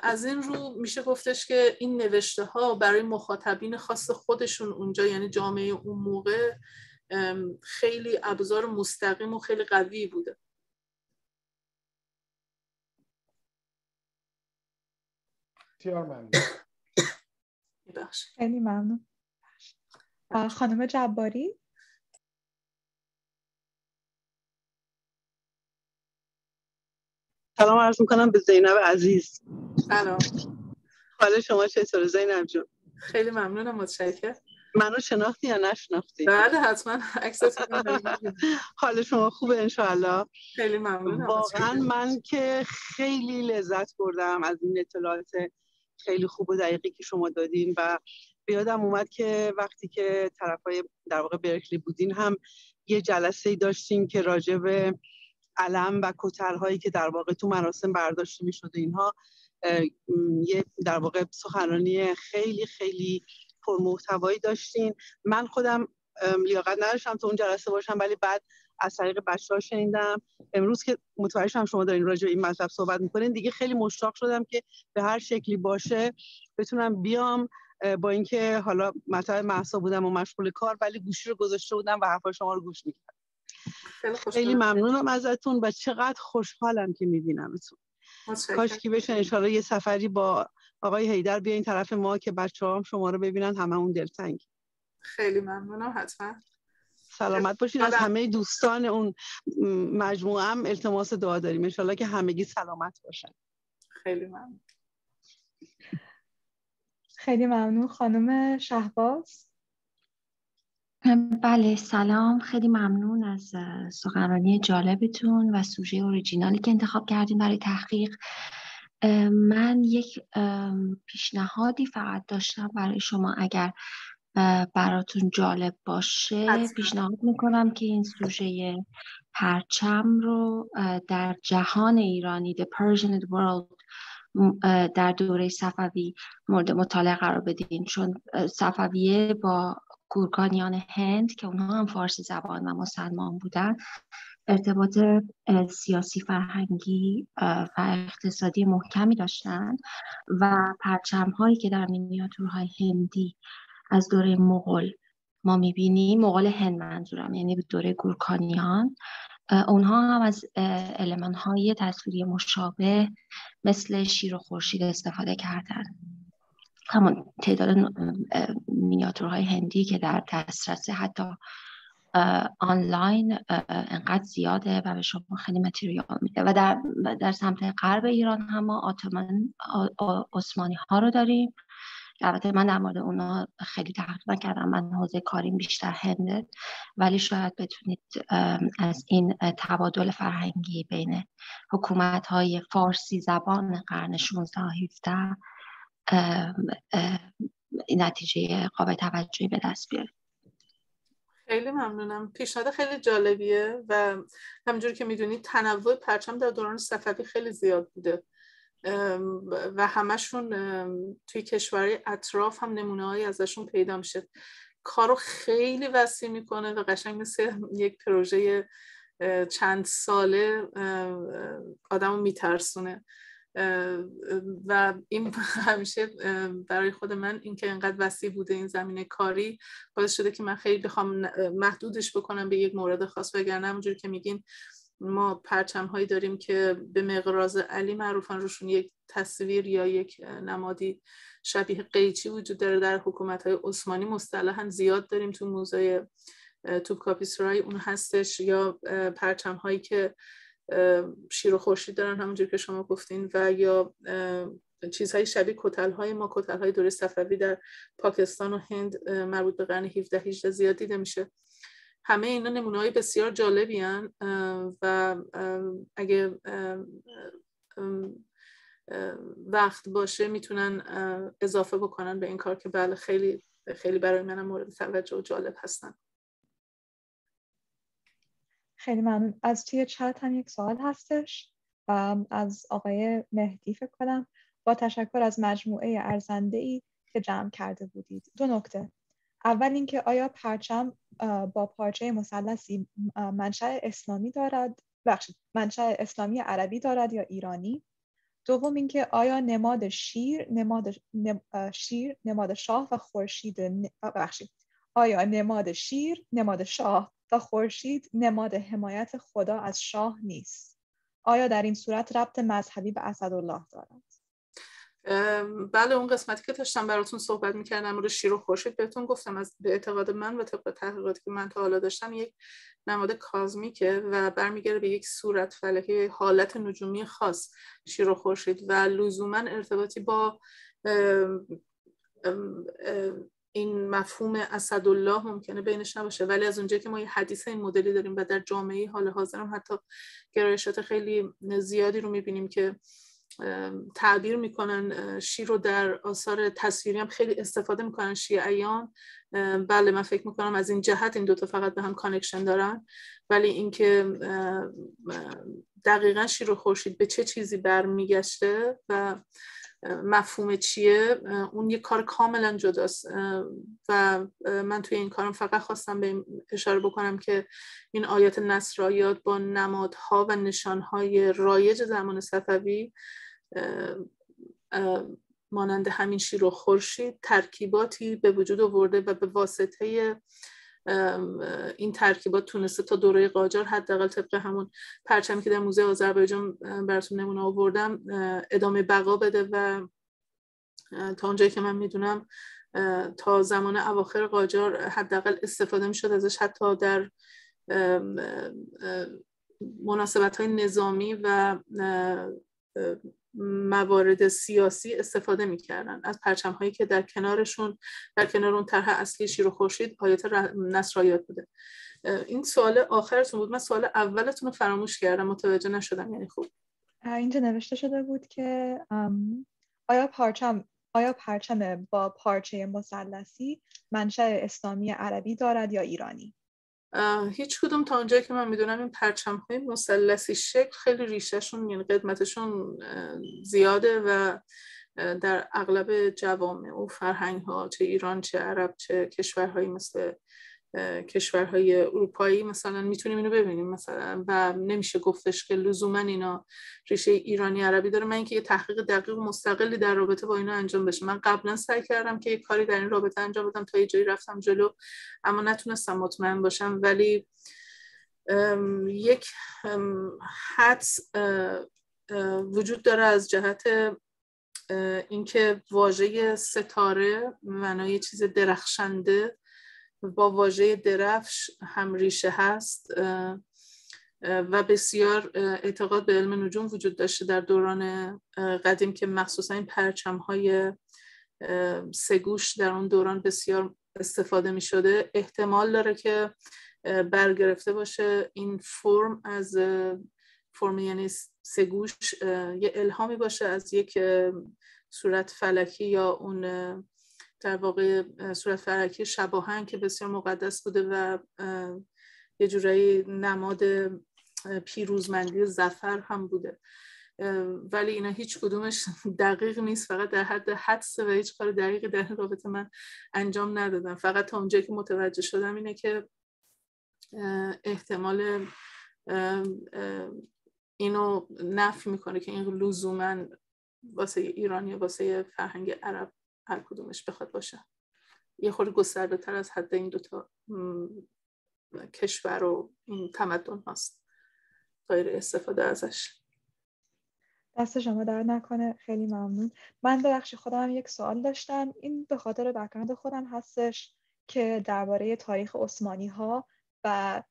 از این رو میشه گفتش که این نوشته ها برای مخاطبین خاص خودشون اونجا، یعنی جامعه اون موقع، خیلی ابزار مستقیم و خیلی قوی بوده. خیلی ممنون. خانم جباری. سلام عرض میکنم به زینب عزیز. سلام. حال شما چطوره زینب جون؟ خیلی ممنونم، متشکرم. منو شناختی یا نشناختی؟ بله حتما عکستون رو حال شما خوبه انشاءالله؟ خیلی ممنونم. واقعا من که خیلی لذت بردم از این اطلاعات خیلی خوب و دقیقی که شما دادین و بیادم اومد که وقتی که طرفای در واقع برکلی بودین هم یه جلسه داشتیم که راجع به علم و کتل‌هایی که در واقع تو مراسم برداشته می‌شد اینها یه در واقع سخنرانی خیلی خیلی پرمحتوایی داشتین. من خودم لیاقت نداشتم تو اون جلسه باشم، ولی بعد از طریق بچه‌ها شنیدم. امروز که متوجه شدم شما دارین راجع به این مطلب صحبت می‌کنین، دیگه خیلی مشتاق شدم که به هر شکلی باشه بتونم بیام، با اینکه حالا مطلب مهسا بودم و مشغول کار، ولی گوشی رو گذاشته بودم و حرفای شما رو گوش می‌کردم. خیلی ممنونم ازتون و چقدر خوشحالم که می‌بینمتون. کاش که بشه انشالله یه سفری با آقای حیدر بیاین طرف ما که بچه‌ها هم شما رو ببینن، همه اون دلتنگ. خیلی ممنونم. حتما سلامت باشین. از همه دوستان اون مجموعه هم التماس دعا داریم انشالله که همگی سلامت باشن. خیلی ممنون. خیلی ممنون. خانم شهباز. بله سلام، خیلی ممنون از سخنرانی جالبتون و سوژه اوریجینالی که انتخاب کردین برای تحقیق. من یک پیشنهادی فقط داشتم برای شما، اگر براتون جالب باشه. پیشنهاد میکنم که این سوژه پرچم رو در جهان ایرانی The Persian World در دوره صفوی مورد مطالعه قرار بدین، چون صفویه با گورکانیان هند که اونها هم فارسی زبان و مسلمان بودن ارتباط سیاسی، فرهنگی و اقتصادی محکمی داشتن و پرچم هایی که در مینیاتورهای هندی از دوره مغول ما میبینیم، مغول هند منظورم، یعنی دوره گورکانیان، اونها هم از المان های تصویری مشابه مثل شیر و خورشید استفاده کردن. همون تعداد مینیاتورهای هندی که در دسترس حتی آنلاین انقدر زیاده و به شما خیلی متریال میده. و در سمت غرب ایران هم ما عثمانی ها رو داریم. البته من در مورد اونا خیلی تحقیق نکردم، من حوزه کاریم بیشتر هنده، ولی شاید بتونید از این تبادل فرهنگی بین حکومت‌های فارسی زبان قرن 16 و 17 نتیجه قابل توجهی به دست بیاره. خیلی ممنونم. پیشنهاد خیلی جالبیه و همونجوری که میدونید تنوع پرچم در دوران صفوی خیلی زیاد بوده و همشون توی کشورهای اطراف هم نمونه‌هایی ازشون پیدا میشه. کارو خیلی وسیع میکنه و قشنگ مثل یک پروژه چند ساله آدمو میترسونه و این همیشه برای خود من این که اینقدر وسیع بوده این زمینه کاری باعث شده که من خیلی بخوام محدودش بکنم به یک مورد خاص، وگرنه همونجوری که میگین ما پرچم هایی داریم که به مقراض علی معروفن، روشون یک تصویر یا یک نمادی شبیه قیچی وجود داره. در حکومت های عثمانی مصطلحاً زیاد داریم، تو موزه توپکاپی سرای اون هستش، یا پرچم هایی که شیر و خورشید دارن همونجور که شما گفتین، و یا چیزهای شبیه کتل‌های ما، کتل‌های دوره صفوی در پاکستان و هند مربوط به قرن 17-18 زیاد دیده میشه. همه اینا نمونه‌های بسیار جالبی هن و اگه وقت باشه میتونن اضافه بکنن به این کار که بله خیلی خیلی برای منم مورد توجه و جالب هستن. خیلی ممنون. از توی چت هم یک سوال هستش از آقای مهدی فکر کنم. با تشکر از مجموعه ارزنده‌ای که جمع کرده بودید. 2 نکته. اول اینکه آیا پرچم با پارچه مثلثی منشأ اسلامی دارد؟ منشأ اسلامی عربی دارد یا ایرانی؟ دوم اینکه آیا نماد شیر، نماد شاه و خورشید آیا نماد شیر، نماد شاه و خورشید نماد حمایت خدا از شاه نیست؟ آیا در این صورت ربط مذهبی به اسدالله دارد؟ بله، اون قسمتی که داشتم براتون صحبت میکردم مورد شیر و خورشید بهتون گفتم از به اعتقاد من و طبق تحقیقاتی که من تا حالا داشتم یک نماد کازمیکه و برمیگرده به یک صورت فلکی، حالت نجومی خاص شیر و خورشید و لزوما ارتباطی با این مفهوم اسدالله ممکنه بینش نباشه، ولی از اونجایی که ما یه حدیث این مدلی داریم و در جامعه حال حاضر هم حتی گرایشات خیلی زیادی رو میبینیم که تعبیر میکنن شیر رو در آثار تصویری هم خیلی استفاده میکنن شیعیان. بله من فکر میکنم از این جهت این دوتا فقط به هم کانکشن دارن، ولی اینکه دقیقاً شیر و خورشید به چه چیزی برمیگشته و مفهوم چیه اون یه کار کاملا جداست و من توی این کارم فقط خواستم به اشاره بکنم که این آیات نصرآیات با نمادها و نشانهای رایج زمان صفوی مانند همین شیر و خورشید ترکیباتی به وجود آورده و به واسطه این ترکیبات تونسته تا دوره قاجار حداقل طبق همون پرچمی که در موزه آذربایجان براتون نمونه آوردم ادامه بقا بده و تا اونجایی که من میدونم تا زمان اواخر قاجار حداقل استفاده میشد ازش، حتی در مناسبت‌های نظامی و موارد سیاسی استفاده میکردن از پرچم‌هایی که در کنارشون، در کنار اون طرح اصلی شیر و خورشید آیات نصرآیات بوده. این سوال آخرتون بود، من سوال اولتون رو فراموش کردم، متوجه نشدم. یعنی خوب اینجا نوشته شده بود که آیا پرچم با پارچه مثلثی منشأ اسلامی عربی دارد یا ایرانی؟ هیچ کدوم تا اونجایی که من میدونم این پرچم‌های مثلثی شکل خیلی ریشه‌شون یعنی قدمتشون زیاده و در اغلب جوامع و فرهنگ‌ها چه ایران چه عرب چه کشورهایی مثل کشورهای اروپایی مثلا میتونیم اینو ببینیم مثلا و نمیشه گفتش که لزوما اینا ریشه ایرانی عربی داره. من اینکه یه تحقیق دقیق و مستقلی در رابطه با اینا انجام بشه، من قبلا سعی کردم که یه کاری در این رابطه انجام بدم تا یه جایی رفتم جلو اما نتونستم مطمئن باشم، ولی یک حدس وجود داره از جهت اینکه واژه ستاره معنای چیز درخشنده با واژه درفش هم ریشه هست و بسیار اعتقاد به علم نجوم وجود داشته در دوران قدیم که مخصوصا این پرچم‌های سه‌گوش در اون دوران بسیار استفاده می شده. احتمال داره که برگرفته باشه این فرم از فرم یعنی سه‌گوش یه الهامی باشه از یک صورت فلکی یا اون در واقع صورت فلکی شباهن که بسیار مقدس بوده و یه جورایی نماد پیروزمندی ظفر هم بوده، ولی اینا هیچ کدومش دقیق نیست، فقط در حد حدس و هیچ کار دقیقی در این رابطه من انجام ندادم. فقط تا اونجایی که متوجه شدم اینه که احتمال اینو نفی میکنه که این لزوما واسه ایرانی و واسه فرهنگ عرب هر کدومش بخواد باشه. یه خورده گسترده تر از حد این دوتا کشور و این تمدن هست. غیر استفاده ازش. دست شما درد نکنه، خیلی ممنون. من ببخشید خودم یک سوال داشتم، این به خاطر بک‌گراند خودم هستش که درباره تاریخ عثمانی ها و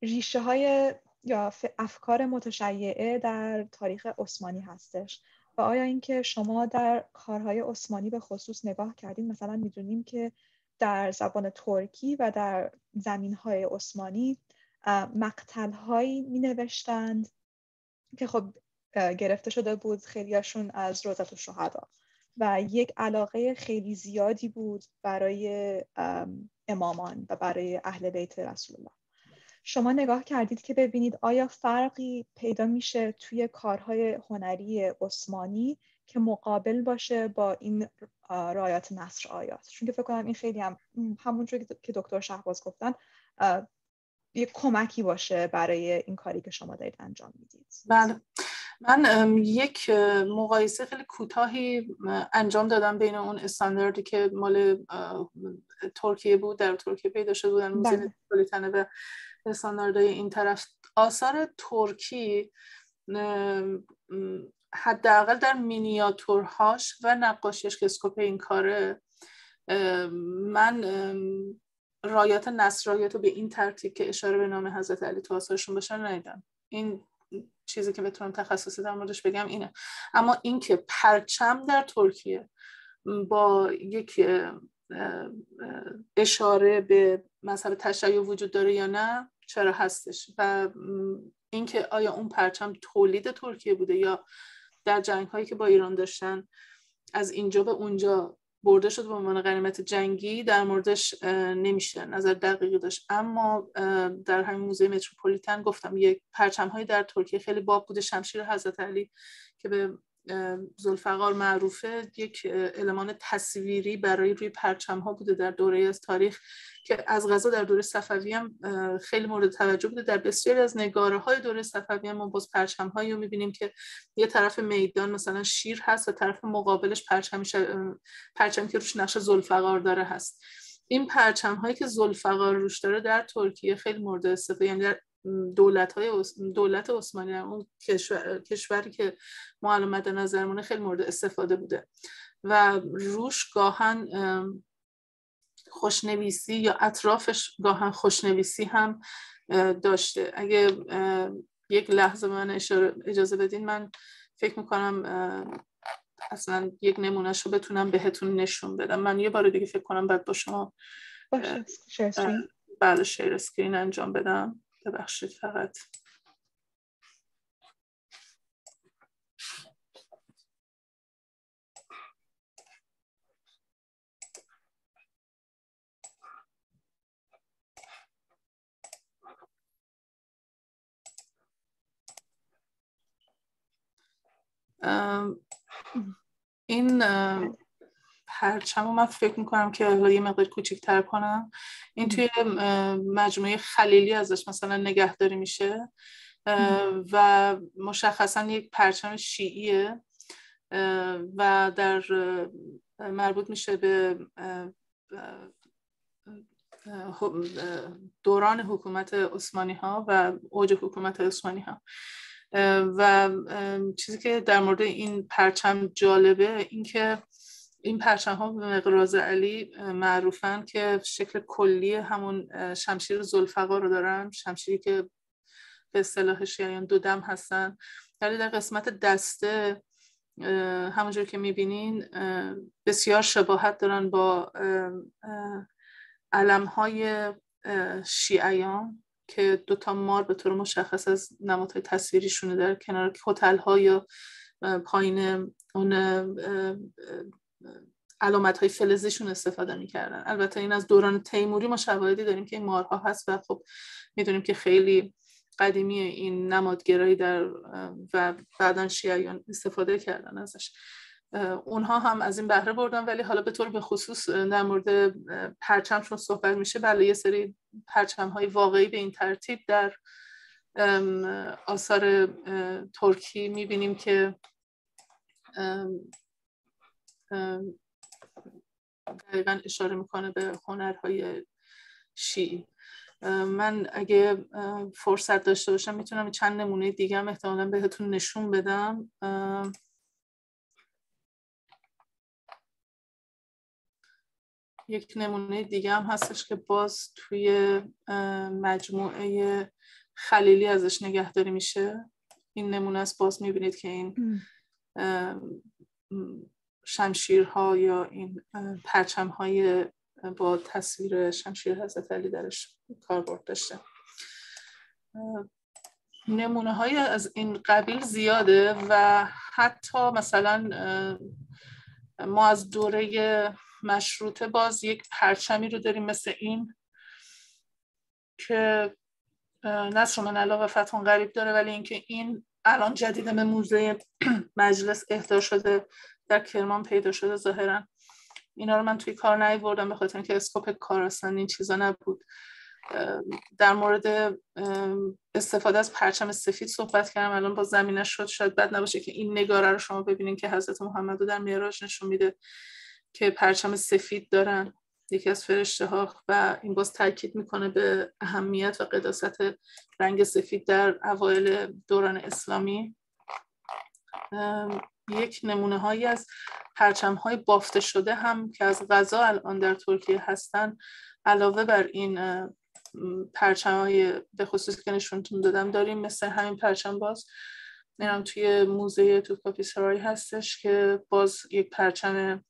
ریشه های یا افکار متشیعه در تاریخ عثمانی هستش و آیا اینکه شما در کارهای عثمانی به خصوص نگاه کردین؟ مثلا میدونیم که در زبان ترکی و در زمینهای عثمانی مقتل‌هایی می-نوشتند که خب گرفته شده بود خیلیاشون از روضة الشهدا و یک علاقه خیلی زیادی بود برای امامان و برای اهل بیت رسول الله. شما نگاه کردید که ببینید آیا فرقی پیدا میشه توی کارهای هنری عثمانی که مقابل باشه با این رایات نصر آیات؟ چون که فکر کنم این خیلی هم همونجور که دکتر شهباز گفتن یک کمکی باشه برای این کاری که شما دارید انجام میدید. بله، من یک مقایسه خیلی کوتاهی انجام دادم بین اون استانداردی که مال ترکیه بود، در ترکیه پیدا شده بودن موزه متروپولیتن و استانداردهای این طرف. آثار ترکی حداقل در مینیاتورهاش و نقاشیش که اسکوپ این کاره، من رایات نصرایات رو به این ترتیب که اشاره به نام حضرت علی تو آثارشون بشه ندیدم. این چیزی که بتونم تخصصی در موردش بگم اینه. اما اینکه پرچم در ترکیه با یک اشاره به مذهب تشیع وجود داره یا نه، چرا هستش، و اینکه آیا اون پرچم تولید ترکیه بوده یا در جنگ هایی که با ایران داشتن از اینجا به اونجا برده شد به عنوان غنیمت جنگی، در موردش نمیشه نظر دقیقی داشت. اما در همین موزه متروپولیتن گفتم یک پرچم های در ترکیه خیلی باب بوده. شمشیر حضرت علی که به ذوالفقار معروفه، یک المان تصویری برای روی پرچم ها بوده در دوره از تاریخ که از قضا در دوره صفوی هم خیلی مورد توجه بوده. در بسیاری از نگاره های دوره صفوی هم ما باز پرچم هایی رو میبینیم که یه طرف میدان مثلا شیر هست و طرف مقابلش پرچمی که روش نقش ذوالفقار داره هست. این پرچم هایی که ذوالفقار روش داره در ترکیه خیلی مورد استفاده، یعنی در دولت عثمانی، اون کشوری که ما الان مد نظرمونه، خیلی مورد استفاده بوده و روش گاهن خوشنویسی یا اطرافش گاهن خوشنویسی هم داشته. اگه یک لحظه من اجازه بدین، من فکر میکنم اصلا یک نمونهش رو بتونم بهتون نشون بدم. من یه بار دیگه فکر کنم بعد با شما بله شیر اسکرین انجام بدم. ببخشید فقط این پرچم رو من فکر میکنم که یه مقدار کوچیک‌تر کنم. این توی مجموعه خلیلی ازش مثلا نگهداری میشه و مشخصا یک پرچم شیعیه و در مربوط میشه به دوران حکومت عثمانی ها و اوج حکومت عثمانی ها. و چیزی که در مورد این پرچم جالبه این که این پرچم ها به مقراض علی معروفن که شکل کلی همون شمشیر ذوالفقار رو دارن، شمشیری که به اصطلاح شیعیان دو دم هستن. در قسمت دسته همونجور که میبینین بسیار شباهت دارن با علم‌های شیعیان که دوتا مار به طور مشخص از نمادهای تصویریشونه در کنار هتل‌ها یا پایین اون علامت‌های فلزیشون استفاده می‌کردن. البته این از دوران تیموری ما شواهدی داریم که این مارها هست و خب می‌دونیم که خیلی قدیمی این نمادگرایی در و بعداً شیعیان استفاده کردن ازش. اونها هم از این بهره بردن. ولی حالا به طور به خصوص در مورد پرچم چون صحبت میشه، بله یه سری پرچم‌های واقعی به این ترتیب در آثار ترکی می‌بینیم که دقیقاً اشاره میکنه به هنرهای شیعی. من اگه فرصت داشته باشم میتونم چند نمونه دیگه هم احتمالاً بهتون نشون بدم. یک نمونه دیگه هم هستش که باز توی مجموعه خلیلی ازش نگهداری میشه. این نمونه است، باز میبینید که این شمشیرها یا این پرچم‌های با تصویر شمشیر حضرت علی درش کاربرد داشته. نمونه های از این قبیل زیاده و حتی مثلا ما از دوره مشروطه باز یک پرچمی رو داریم مثل این که نصر من الله و فتح غریب داره، ولی اینکه این الان جدیدا به موزه مجلس اهدا شده، در کرمان پیدا شده. ظاهرا اینا رو من توی کار نیاوردم به خاطر اینکه اسکوپ کار اصلا این چیزا نبود. در مورد استفاده از پرچم سفید صحبت کردم، الان با زمینش شد. شاید بد نباشه که این نگاره رو شما ببینید که حضرت محمد رو در معراج نشون میده که پرچم سفید دارن، یکی از فرشته ها، و این باز تاکید میکنه به اهمیت و قداست رنگ سفید در اوایل دوران اسلامی. یک نمونه هایی از پرچم های بافته شده هم که از غزا الان در ترکیه هستن، علاوه بر این پرچم های به خصوص که نشونتون دادم داریم، مثل همین پرچم باز این هم توی موزه توپکاپی سرای هستش که باز یک پرچم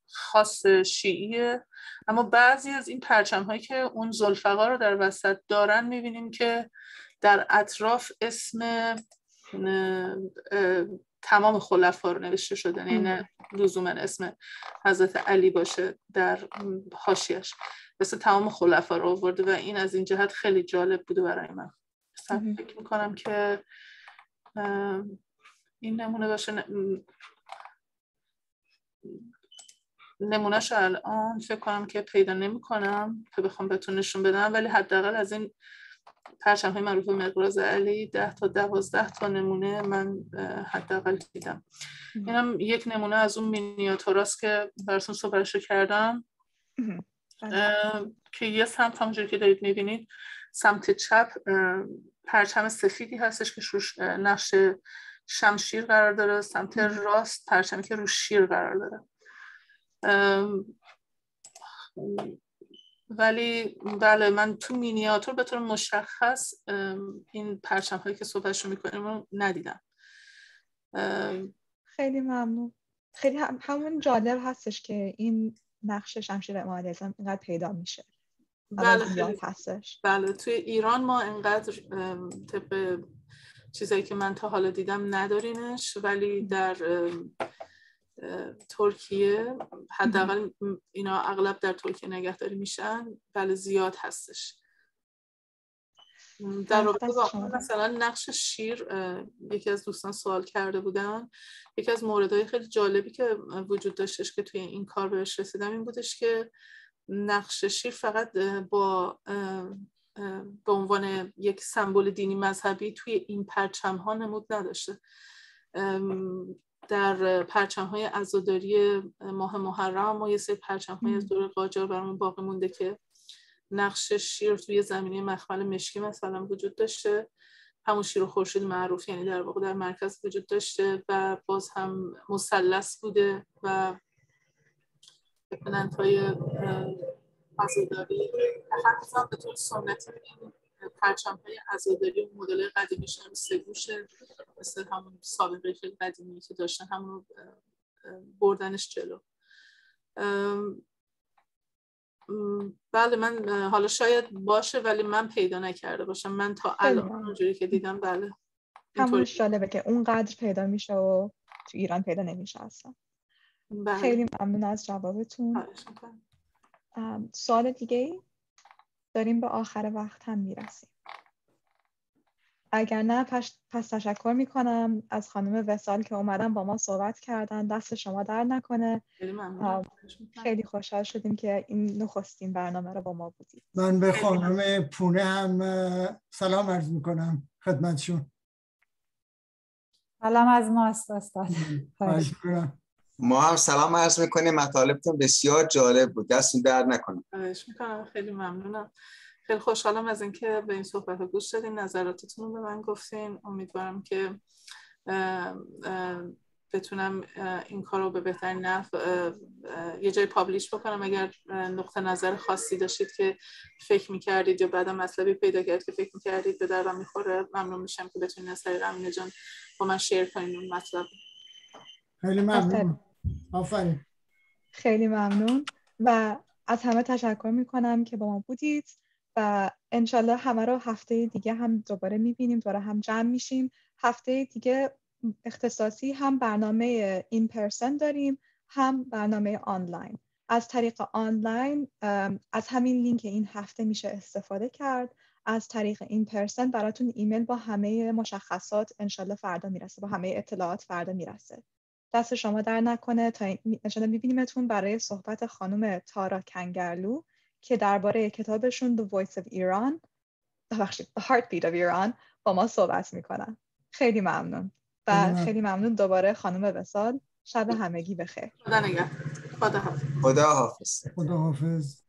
خاص شیعیه. اما بعضی از این پرچم هایی که اون ذوالفقار رو در وسط دارن میبینیم که در اطراف اسم تمام خلفا رو نوشته شده، نه لزوما اسم حضرت علی باشه در حاشیه‌اش، اسم تمام خلفا رو آورده و این از این جهت خیلی جالب بوده برای من. فکر میکنم که این نمونه باشه. نمونهش الان فکر کنم که پیدا نمی کنم که بخوام بهتون نشون بدم، ولی حداقل از این پرچم های معروف مقراض علی 10 تا 12 تا نمونه من حداقل دیدم. اینم یک نمونه از اون مینیاتوراست که براتون صحبتشو کردم که یه سمت همونجوری که دارید میبینید سمت چپ پرچم سفیدی هستش که روش نقش شمشیر قرار داره، سمت راست پرچمی که روش شیر قرار داره. ولی بله، من تو مینیاتور به طور مشخص این پرچم هایی که صحبتشو میکنیم رو ندیدم. خیلی ممنون. خیلی همون جالب هستش که این نقش شمشیر امام علیه السلام اینقدر پیدا میشه. بله هستش. بله، توی ایران ما اینقدر طبق چیزایی که من تا حالا دیدم نداریمش، ولی در ترکیه حداقل اینا اغلب در ترکیه نگهداری میشن. بله زیاد هستش. در رابطه با مثلا نقش شیر یکی از دوستان سوال کرده بودن. یکی از موردهای خیلی جالبی که وجود داشتش که توی این کار بهش رسیدم این بودش که نقش شیر فقط به عنوان یک سمبل دینی مذهبی توی این پرچم ها نمود نداشته. در پرچم های عزاداری ماه محرم و یه سری پرچم های از دوره قاجار برامون باقی مونده که نقش شیر توی زمینه مخمل مشکی مثلا وجود داشته، همون شیر و خورشید معروف، یعنی در واقع در مرکز وجود داشته و باز هم مثلث بوده و اپننت های عزاداری حتی به طور سنتی پرچم های عزاداری و مدل قدیمیش هم سگوشه، مثل همون سابقه خیلی قدیمی که داشتن همون رو بردنش جلو. بله من حالا شاید باشه ولی من پیدا نکرده باشم. من تا الان اونجوری که دیدم بله همونش جالبه که اونقدر پیدا میشه و تو ایران پیدا نمیشه اصلا. بله. خیلی ممنون از جوابتون. سوال دیگه ای؟ داریم به آخر وقت هم میرسیم. اگر نه پس تشکر میکنم از خانم وصال که اومدن با ما صحبت کردن. دست شما در نکنه. خیلی خوشحال شدیم که این نخستین برنامه رو با ما بودید. من به خانم پونه هم سلام عرض میکنم خدمتشون. سلام از ما استاد. ما هم سلام عرض میکنیم. مطالبتون بسیار جالب بود، دستون درد نکنه. خواهش میکنم، خیلی ممنونم. خیلی خوشحالم از اینکه به این صحبت ها گوش دادین، نظراتتون رو به من گفتین. امیدوارم که بتونم این کار رو به بهترین نحو یه جای پابلیش بکنم. اگر نقطه نظر خاصی داشتید که فکر میکردید یا بعدا مطلبی پیدا کرد که فکر میکردید به دردم میخوره، ممنون میشم که بتونید از طریق امینه جان با من شیر کنین اون مطلب. خیلی ممنون. آفرین. خیلی ممنون و از همه تشکر میکنم که با ما بودید و انشالله همه رو هفته دیگه هم دوباره میبینیم، دوباره هم جمع میشیم. هفته دیگه اختصاصی هم برنامه این پرسن داریم، هم برنامه آنلاین. از طریق آنلاین از همین لینک این هفته میشه استفاده کرد. از طریق این پرسن براتون ایمیل با همه مشخصات انشالله فردا میرسه، با همه اطلاعات فردا میرسه. دست شما در نکنه تا انشالله میبینیمتون برای صحبت خانم تارا کنگرلو که درباره کتابشون The Voice of Iran، The Heartbeat of Iran با ما صحبت میکنن. خیلی ممنون و خیلی ممنون دوباره خانم وصال. شب همگی بخیر. خدا نگهدار. خدا حافظ. خدا حافظ. خدا حافظ.